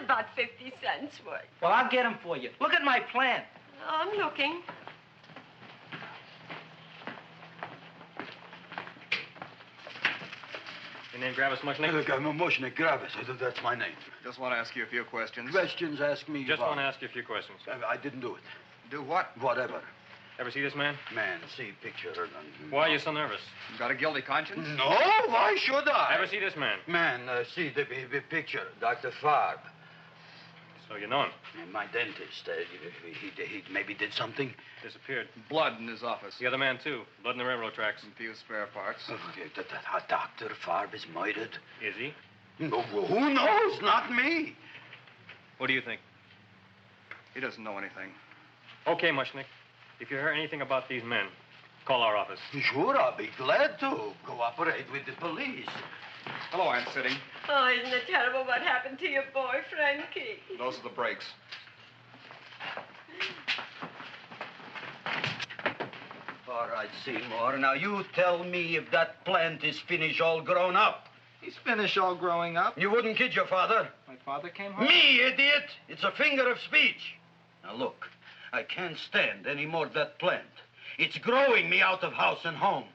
About 50 cents worth. Well, I'll get them for you. Look at my plant. I'm looking. Your name Gravis Mushnick? Mushnick Gravis. That's my name. Just want to ask you a few questions. Questions, ask me. Just want to ask you a few questions. I didn't do it. Do what? Whatever. Ever see this man? Man, see picture. Why are you so nervous? You got a guilty conscience? No, why should I? Ever see this man? Man, see the picture. Dr. Farb. So you know him? My dentist. He maybe did something. Disappeared. Blood in his office. The other man, too. Blood in the railroad tracks. Some few spare parts. Dr. Farb is murdered. Is he? No, who knows? Not me. What do you think? He doesn't know anything. Okay, Mushnick. If you hear anything about these men, call our office. Sure, I'll be glad to cooperate with the police. Hello, Aunt Sitting. Oh, isn't it terrible what happened to your boy, Frankie? Those are the brakes. All right, Seymour. Now, you tell me if that plant is finished all grown up. He's finished all growing up. You wouldn't kid your father. My father came home? Me, idiot! It's a finger of speech. Now, look. I can't stand any more of that plant. It's growing me out of house and home.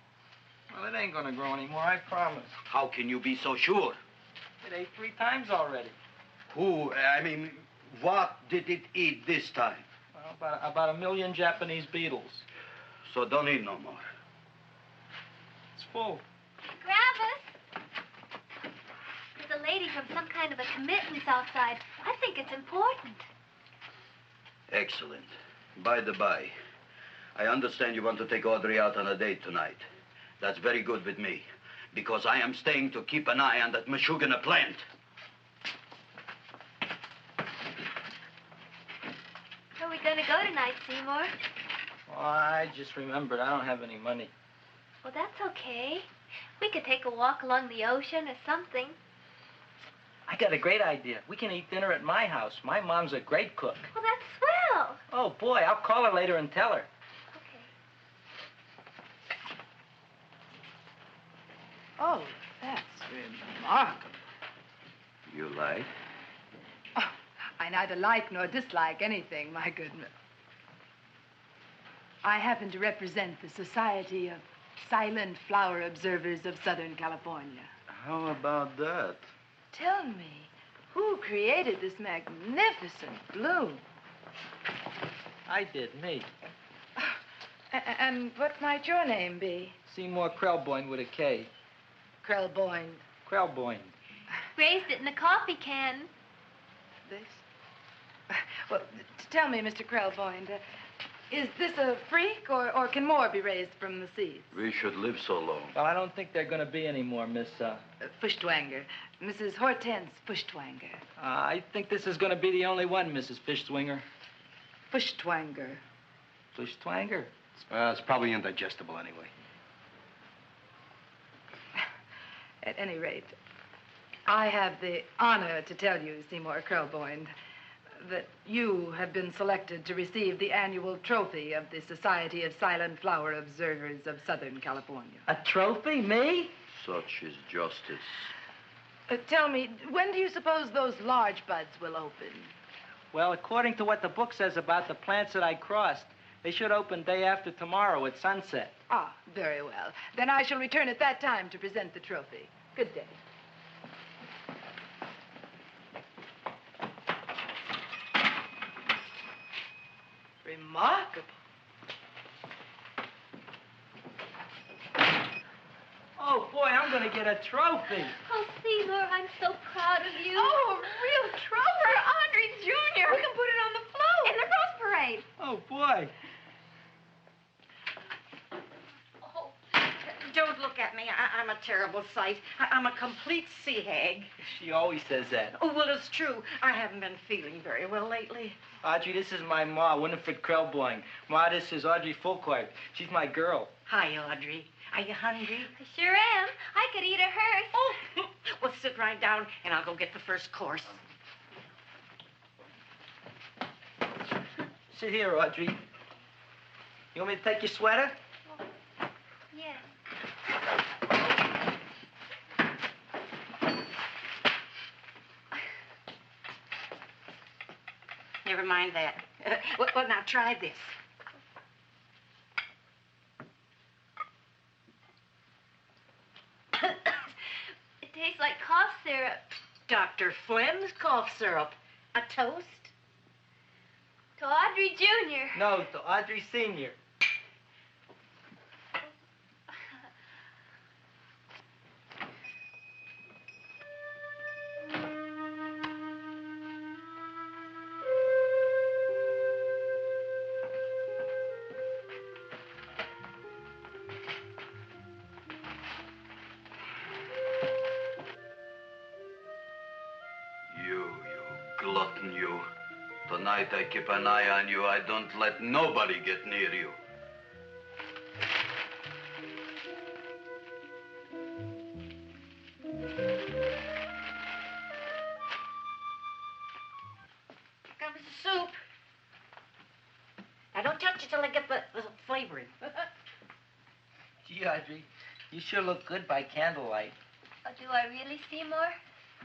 Well, it ain't gonna grow anymore, I promise. How can you be so sure? It ate 3 times already. What did it eat this time? Well, about 1 million Japanese beetles. So don't eat no more. It's full. Gravis! There's a lady from some kind of a committance outside. I think it's important. Excellent. By the by, I understand you want to take Audrey out on a date tonight. That's very good with me, because I am staying to keep an eye on that Meshuggah plant. Where are we going to go tonight, Seymour? Well, I just remembered I don't have any money. Well, that's okay. We could take a walk along the ocean or something. I got a great idea. We can eat dinner at my house. My mom's a great cook. Well, that's swell. Oh, boy, I'll call her later and tell her. Oh, that's remarkable. You like? Oh, I neither like nor dislike anything, my goodness. I happen to represent the Society of Silent Flower Observers of Southern California. How about that? Tell me, who created this magnificent bloom? I did, me. And what might your name be? Seymour Krelboyne with a K. Krelboyne. Krelboyne. Raised it in a coffee can. This? Well, tell me, Mr. Krelboyne, is this a freak, or can more be raised from the seeds? We should live so long. Well, I don't think there are going to be any more, Miss, Fuschtwanger. Mrs. Hortense Fuschtwanger. I think this is going to be the only one, Mrs. Fishswinger. Fuschtwanger. Fuschtwanger? It's probably indigestible anyway. At any rate, I have the honor to tell you, Seymour Krelboyne, that you have been selected to receive the annual trophy of the Society of Silent Flower Observers of Southern California. A trophy? Me? Such is justice. Tell me, when do you suppose those large buds will open? Well, according to what the book says about the plants that I crossed, they should open day after tomorrow at sunset. Ah, very well. Then I shall return at that time to present the trophy. Good day. Remarkable. Oh, boy, I'm going to get a trophy. Oh, Seymour, I'm so proud of you. Oh, a real trophy for Andre Jr. We can put it on the float. In the Rose Parade. Oh, boy. Don't look at me. I'm a terrible sight. I'm a complete sea hag. She always says that. Oh, well, it's true. I haven't been feeling very well lately. Audrey, this is my ma, Winifred Krelboyne. Ma, this is Audrey Fulcourt. She's my girl. Hi, Audrey. Are you hungry? I sure am. I could eat a hearse. Oh, well, sit right down, and I'll go get the first course. Sit here, Audrey. You want me to take your sweater? Yes. Never mind that. Well, now try this. It tastes like cough syrup. Dr. Flynn's cough syrup. A toast? To Audrey Jr. No, to Audrey Sr. You glutton, you. Tonight I keep an eye on you. I don't let nobody get near you. Comes the soup. Now, don't touch it till I get the flavoring. Gee, Audrey, you sure look good by candlelight. Oh, do I really, Seymour?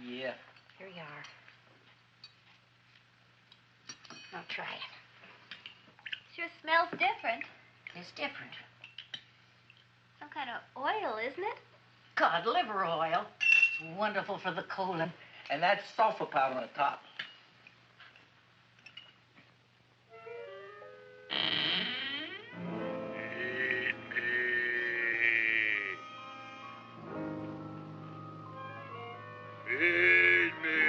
Yeah. Here you are. Now try it. Sure smells different. It's different. Some kind of oil, isn't it? Cod liver oil. It's wonderful for the colon. And that's sulfur powder on the top. Feed me.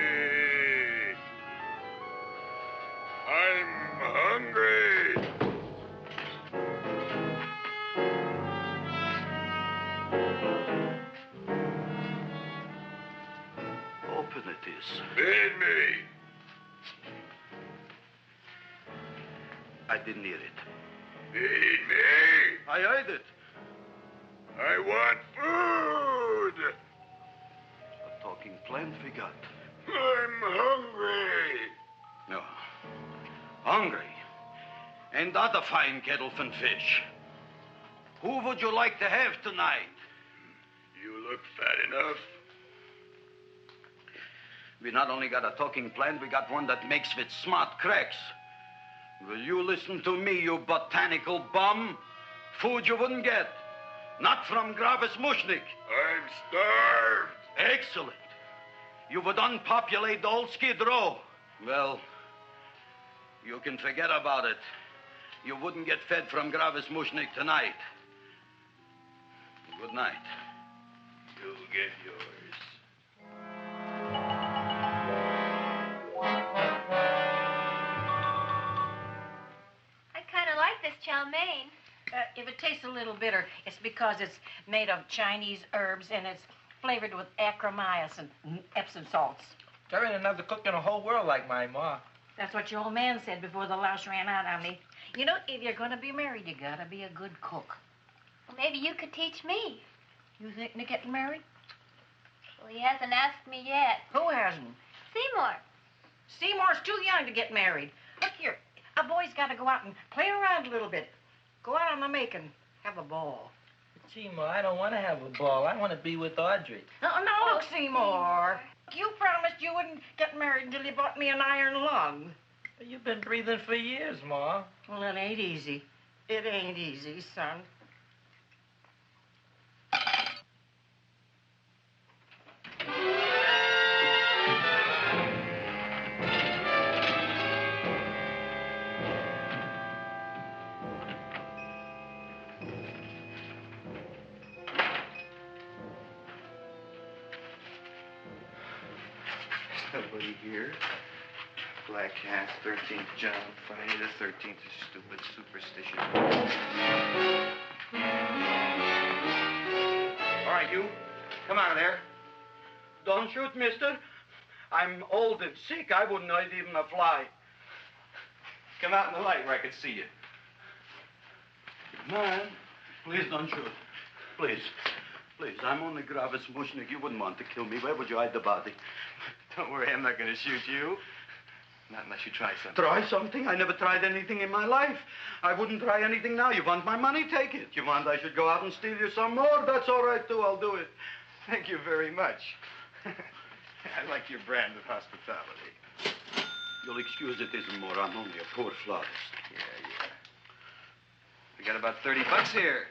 I'm hungry. Open it is. Feed me. I didn't hear it. Feed me. I heard it. I want food. A talking plant we got. I'm hungry. No. Hungry? and other fine kettle and fish. Who would you like to have tonight? You look fat enough. We not only got a talking plant, we got one that makes with smart cracks. Will you listen to me, you botanical bum? Food you wouldn't get. Not from Gravis Mushnik. I'm starved. Excellent. You would unpopulate the old Skid Row. Well, you can forget about it. You wouldn't get fed from Gravis Mushnik tonight. Good night. You'll get yours. I kind of like this chow mein. If it tastes a little bitter, it's because it's made of Chinese herbs and it's flavored with acromyas and Epsom salts. There ain't another cook in the whole world like my ma. That's what your old man said before the louse ran out on me. You know, if you're going to be married, you got to be a good cook. Well, maybe you could teach me. You thinking of getting married? Well, he hasn't asked me yet. Who hasn't? Seymour. Seymour's too young to get married. Look here, a boy's got to go out and play around a little bit. Go out on the make and have a ball. Seymour, I don't want to have a ball. I want to be with Audrey. No, look, Seymour. You promised you wouldn't get married until you bought me an iron lung. You've been breathing for years, Ma. Well, it ain't easy. It ain't easy, son. Nobody here. Black Cat, 13th John, Friday the 13th is stupid superstition. All right, you. Come out of there. Don't shoot, mister. I'm old and sick. I wouldn't hurt even a fly. Come out in the light where I can see you. Man, please don't shoot. Please. Please, I'm only Gravis Mushnik. You wouldn't want to kill me. Where would you hide the body? Don't worry, I'm not going to shoot you. Not unless you try something. Try something? I never tried anything in my life. I wouldn't try anything now. You want my money? Take it. You want I should go out and steal you some more? That's all right, too. I'll do it. Thank you very much. I like your brand of hospitality. You'll excuse it isn't more. I'm only a poor flautist. Yeah. We got about $30 here.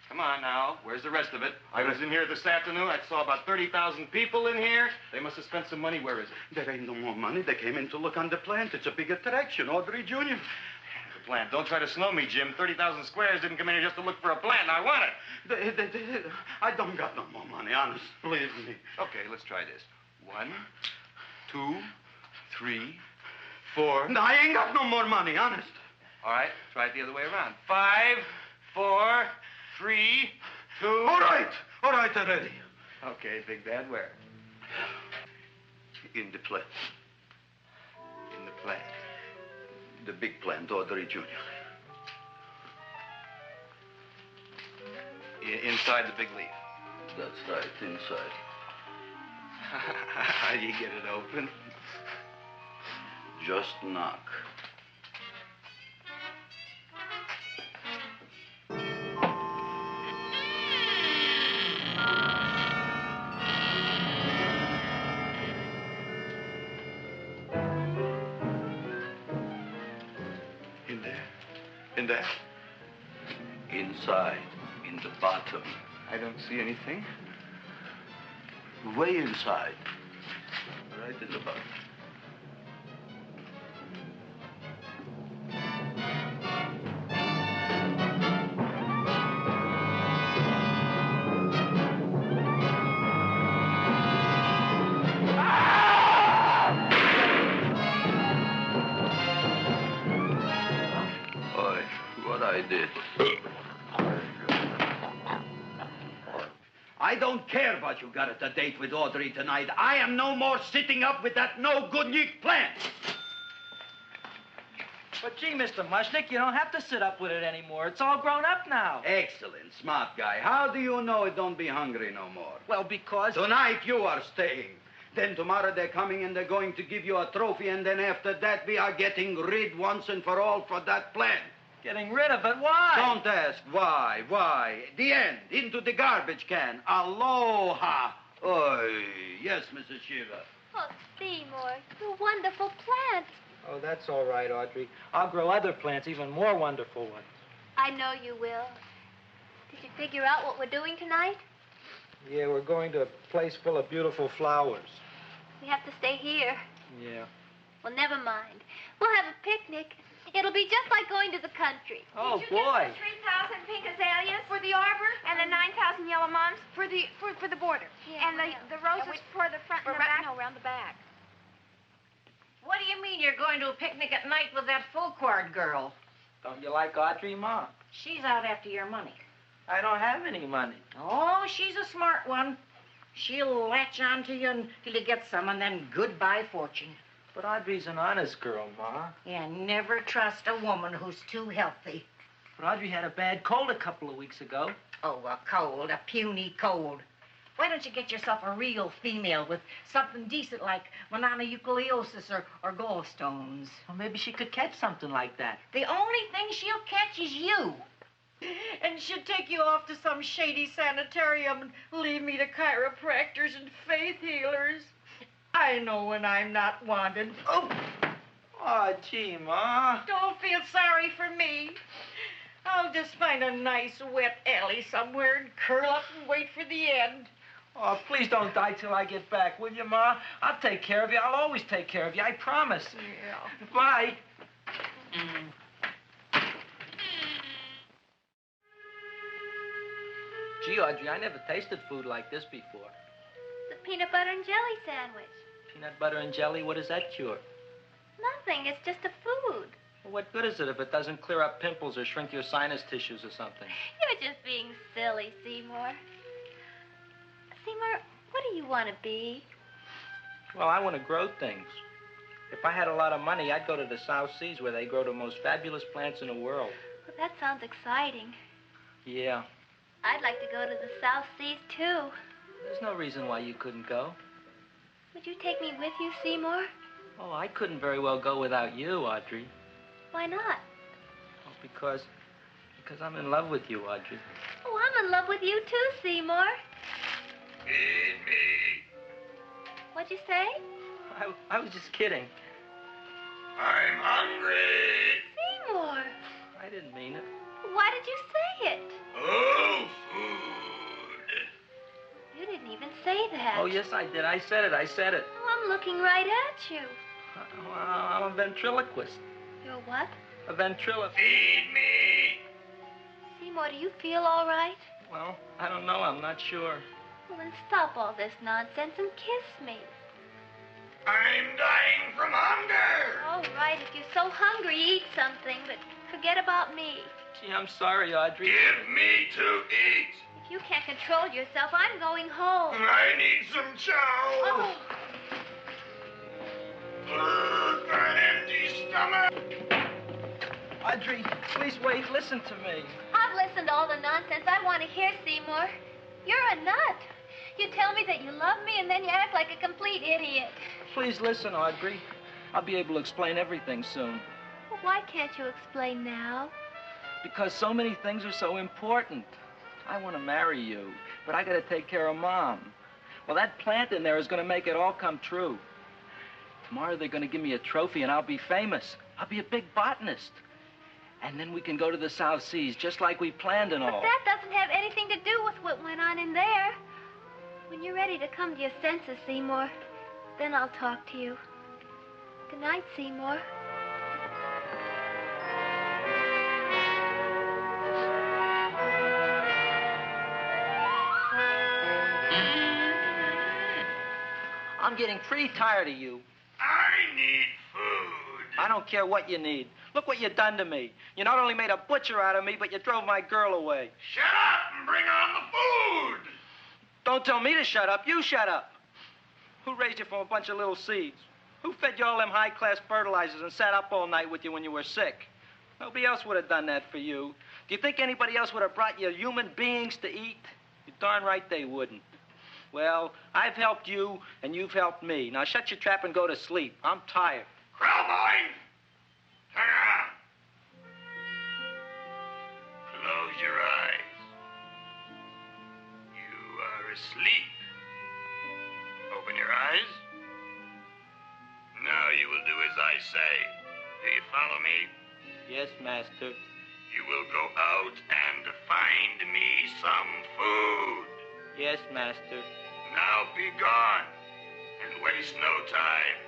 Come on now. Where's the rest of it? I was in here this afternoon. I saw about 30,000 people in here. They must have spent some money. Where is it? There ain't no more money. They came in to look on the plant. It's a big attraction. Audrey Jr. The plant. Don't try to snow me, Jim. 30,000 squares didn't come in here just to look for a plant. I want it. I don't got no more money, honest. Believe me. Okay, let's try this. 1, 2, 3, 4. No, I ain't got no more money, honest. All right, try it the other way around. 5, 4, 3, 2. All right already. Okay, Big Dad, where? In the plant. In the plant. The big plant, Audrey Jr. Inside the big leaf. That's right, inside. How do you get it open? Just knock. In there? Inside, in the bottom. I don't see anything. Way inside. Right in the bottom. I did. I don't care about you got at the date with Audrey tonight. I am no more sitting up with that no-good Nick plant. But gee, Mr. Mushnik, you don't have to sit up with it anymore. It's all grown up now. Excellent, smart guy. How do you know it don't be hungry no more? Well, because... Tonight you are staying. Then tomorrow they're coming and they're going to give you a trophy, and then after that we are getting rid once and for all for that plant. Getting rid of it? Why? Don't ask why. The end. Into the garbage can. Aloha. Oy. Yes, Mrs. Shiva. Oh, Seymour, you wonderful plant. Oh, that's all right, Audrey. I'll grow other plants, even more wonderful ones. I know you will. Did you figure out what we're doing tonight? Yeah, we're going to a place full of beautiful flowers. We have to stay here. Yeah. Well, never mind. We'll have a picnic. It'll be just like going to the country. Oh, boy. 3,000 pink azaleas for the arbor and the 9,000 yellow mums for the border. Yeah, and the roses for the front and the back. No, around the back. What do you mean you're going to a picnic at night with that full-quart girl? Don't you like Audrey, Ma? She's out after your money. I don't have any money. Oh, she's a smart one. She'll latch on to you until you get some, and then goodbye fortune. But Audrey's an honest girl, Ma. Yeah, never trust a woman who's too healthy. But Audrey had a bad cold a couple of weeks ago. Oh, a cold, a puny cold. Why don't you get yourself a real female with something decent like mononucleosis or gallstones? Well, maybe she could catch something like that. The only thing she'll catch is you. And she'll take you off to some shady sanitarium and leave me to chiropractors and faith healers. I know when I'm not wanted. Oh, gee, Ma. Don't feel sorry for me. I'll just find a nice wet alley somewhere and curl up and wait for the end. Oh, please don't die till I get back, will you, Ma? I'll take care of you. I'll always take care of you. I promise. Yeah. Bye. Gee, Audrey, I never tasted food like this before. The peanut butter and jelly sandwich. Peanut butter and jelly, what does that cure? Nothing. It's just a food. Well, what good is it if it doesn't clear up pimples or shrink your sinus tissues or something? You're just being silly, Seymour. Seymour, what do you want to be? Well, I want to grow things. If I had a lot of money, I'd go to the South Seas where they grow the most fabulous plants in the world. Well, that sounds exciting. Yeah. I'd like to go to the South Seas, too. There's no reason why you couldn't go. Would you take me with you, Seymour? Oh, I couldn't very well go without you, Audrey. Why not? Oh, because I'm in love with you, Audrey. Oh, I'm in love with you, too, Seymour. Feed me. What'd you say? I was just kidding. I'm hungry. Seymour. I didn't mean it. Why did you say it? Oh, food. You didn't even say that. Oh, yes, I did. I said it. Oh, I'm looking right at you. Well, I'm a ventriloquist. You're what? A ventriloquist. Feed me. Seymour, do you feel all right? Well, I don't know. I'm not sure. Well, then stop all this nonsense and kiss me. I'm dying from hunger. All right, if you're so hungry, eat something, but forget about me. Gee, I'm sorry, Audrey. Give me to eat. If you can't control yourself, I'm going home. I need some chow. Oh. For an empty stomach. Audrey, please wait. Listen to me. I've listened to all the nonsense I want to hear, Seymour. You're a nut. You tell me that you love me, and then you act like a complete idiot. Please listen, Audrey. I'll be able to explain everything soon. Well, why can't you explain now? Because so many things are so important. I want to marry you, but I got to take care of Mom. Well, that plant in there is going to make it all come true. Tomorrow they're going to give me a trophy, and I'll be famous. I'll be a big botanist. And then we can go to the South Seas, just like we planned and all. But that doesn't have anything to do with what went on in there. When you're ready to come to your senses, Seymour, then I'll talk to you. Good night, Seymour. I'm getting pretty tired of you. I need food. I don't care what you need. Look what you done to me. You not only made a butcher out of me, but you drove my girl away. Shut up and bring on the food. Don't tell me to shut up. You shut up. Who raised you from a bunch of little seeds? Who fed you all them high-class fertilizers and sat up all night with you when you were sick? Nobody else would have done that for you. Do you think anybody else would have brought you human beings to eat? You're darn right they wouldn't. Well, I've helped you, and you've helped me. Now shut your trap and go to sleep. I'm tired. Krellboy! Turn around. Close your eyes. You are asleep. Open your eyes. Now you will do as I say. Do you follow me? Yes, Master. You will go out and find me some food. Yes, Master. Now be gone and waste no time.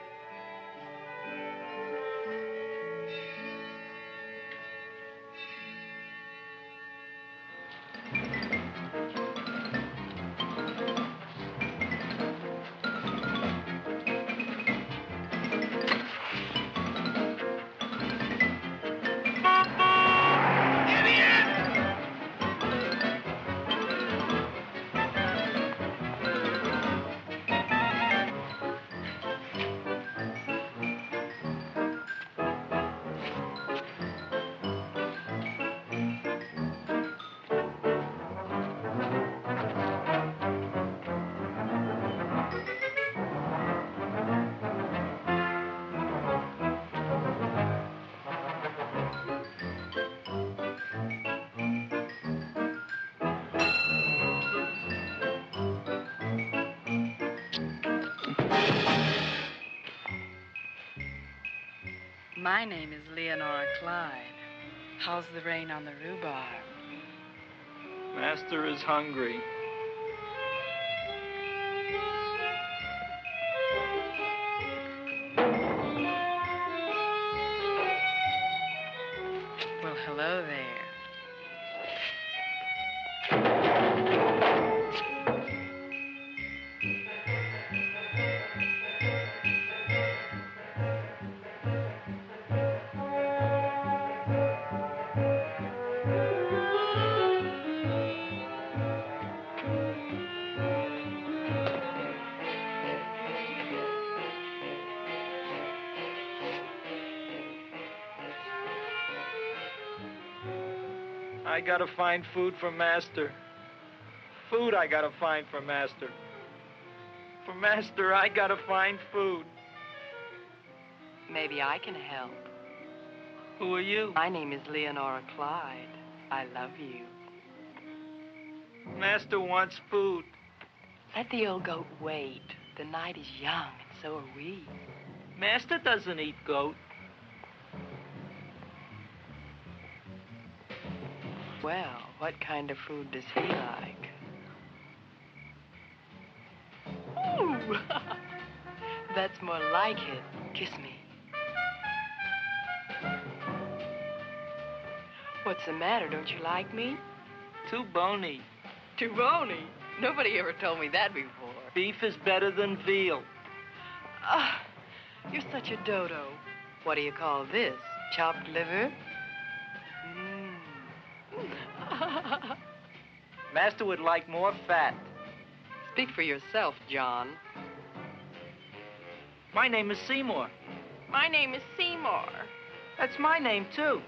My name is Leonora Clyde. How's the rain on the rhubarb? Master is hungry. Well, hello there. I gotta find food for Master. Food I gotta find for Master. For Master, I gotta find food. Maybe I can help. Who are you? My name is Leonora Clyde. I love you. Master wants food. Let the old goat wait. The night is young, and so are we. Master doesn't eat goat. Well, what kind of food does he like? Ooh! That's more like it. Kiss me. What's the matter? Don't you like me? Too bony. Too bony? Nobody ever told me that before. Beef is better than veal. Ah, you're such a dodo. What do you call this? Chopped liver? Master would like more fat. Speak for yourself, John. My name is Seymour. My name is Seymour. That's my name, too.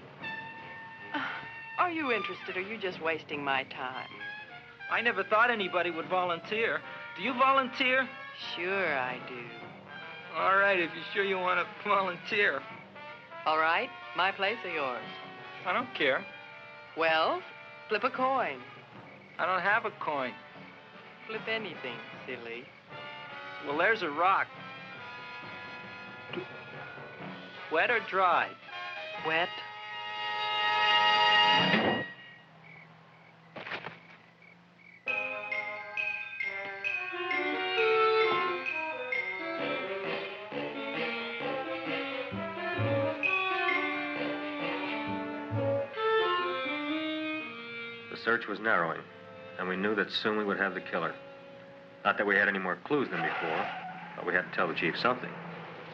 Are you interested, or are you just wasting my time? I never thought anybody would volunteer. Do you volunteer? Sure I do. All right, if you're sure you want to volunteer. All right, my place or yours? I don't care. Well, flip a coin. I don't have a coin. Flip anything, silly. Well, there's a rock. Wet or dry? Wet. The search was narrowing, and we knew that soon we would have the killer. Not that we had any more clues than before, but we had to tell the chief something.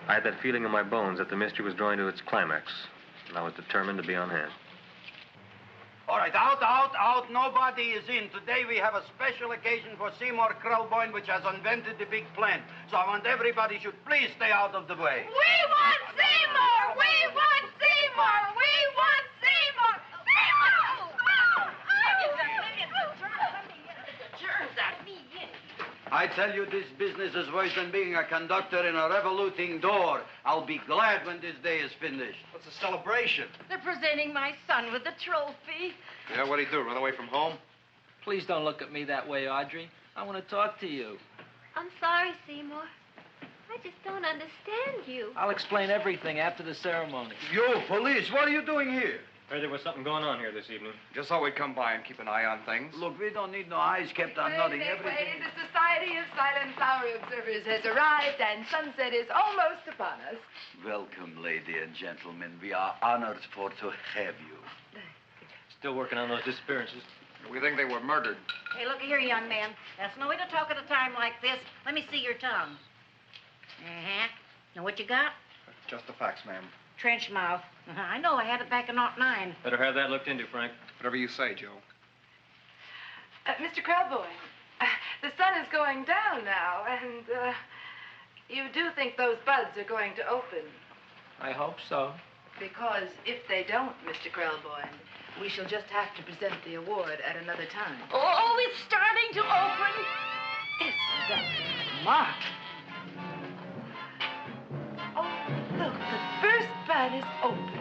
I had that feeling in my bones that the mystery was drawing to its climax, and I was determined to be on hand. All right, out. Nobody is in. Today we have a special occasion for Seymour Krellboy, which has invented the big plan. So I want everybody should please stay out of the way. We want Seymour! We want Seymour! We want Seymour! Seymour! I tell you, this business is worse than being a conductor in a revoluting door. I'll be glad when this day is finished. What's the celebration? They're presenting my son with the trophy. Yeah, what'd he do, run away from home? Please don't look at me that way, Audrey. I want to talk to you. I'm sorry, Seymour. I just don't understand you. I'll explain everything after the ceremony. You, police, what are you doing here? Heard there was something going on here this evening. Just thought we'd come by and keep an eye on things. Look, we don't need no eyes kept on nothing. Everything. The Society of Silent Flower Observers has arrived, and sunset is almost upon us. Welcome, lady and gentlemen. We are honored for to have you. Still working on those disappearances. We think they were murdered. Hey, look here, young man. That's no way to talk at a time like this. Let me see your tongue. Uh-huh. Now, what you got? Just the facts, ma'am. Trench mouth. I know. I had it back in '09. Better have that looked into, Frank. Whatever you say, Joe. Mr. Krelboyne, the sun is going down now, and you do think those buds are going to open? I hope so. Because if they don't, Mr. Krelboyne, we shall just have to present the award at another time. Oh, it's starting to open. Isn't that smart? Oh, look, the first bud is open.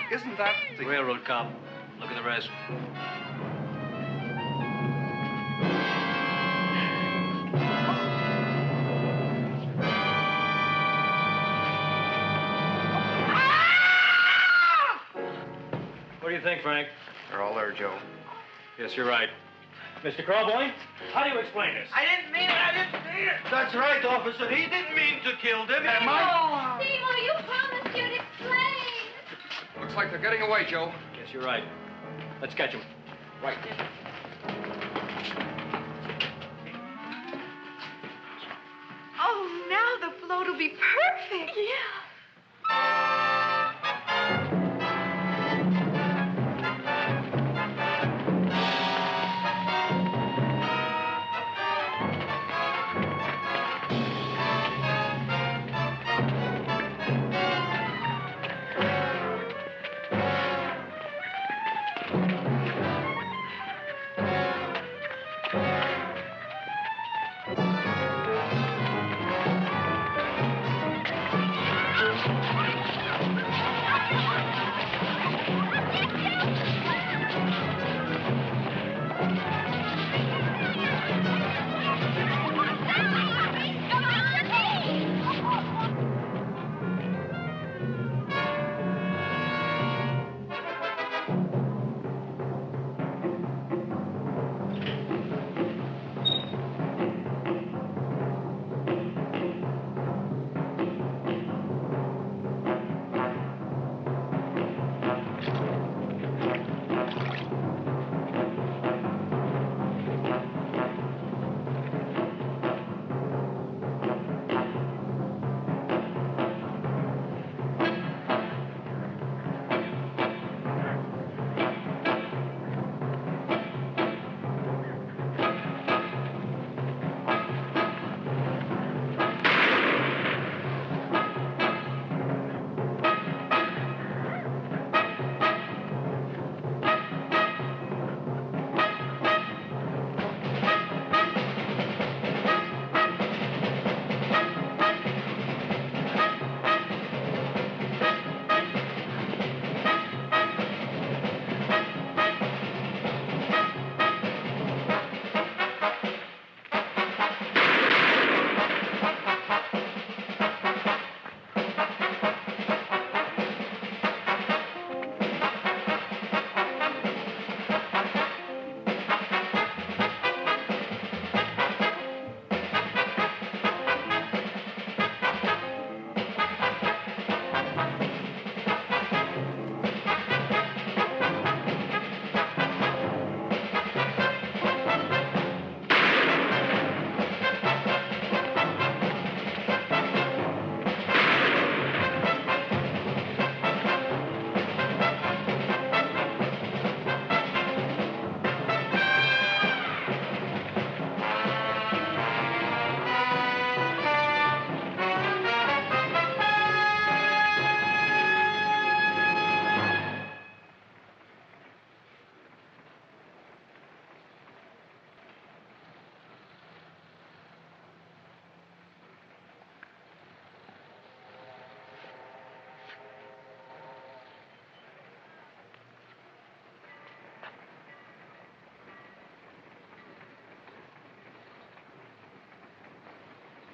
Isn't that the railroad cop? Look at the rest. What do you think, Frank? They're all there, Joe. Yes, you're right. Mr. Krelboyne, how do you explain this? I didn't mean it. I didn't mean it. That's right, officer. He didn't mean to kill them. Seymour, you promised you'd explain. Looks like they're getting away, Joe. Yes, you're right. Let's catch them. Right. Oh, now the float will be perfect. Yeah.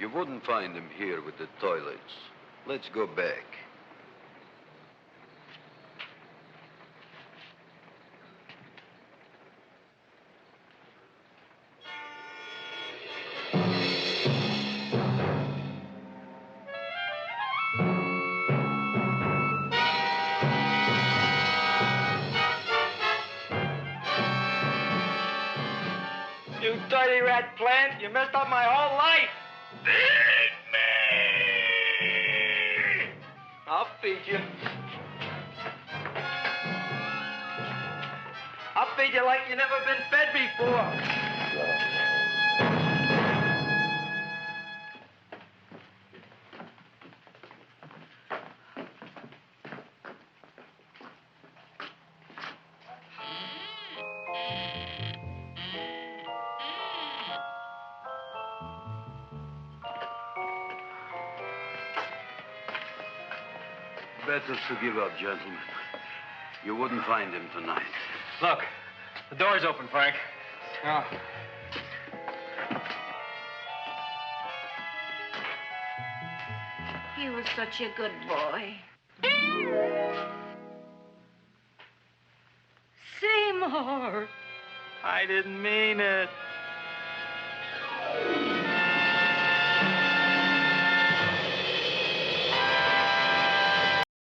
You wouldn't find him here with the toilets. Let's go back. You dirty rat plant, you messed up my whole life. Feed me! I'll feed you. I'll feed you like you never been fed before. Better to give up, gentlemen. You wouldn't find him tonight. Look, the door's open, Frank. Oh. He was such a good boy. Seymour! I didn't mean it.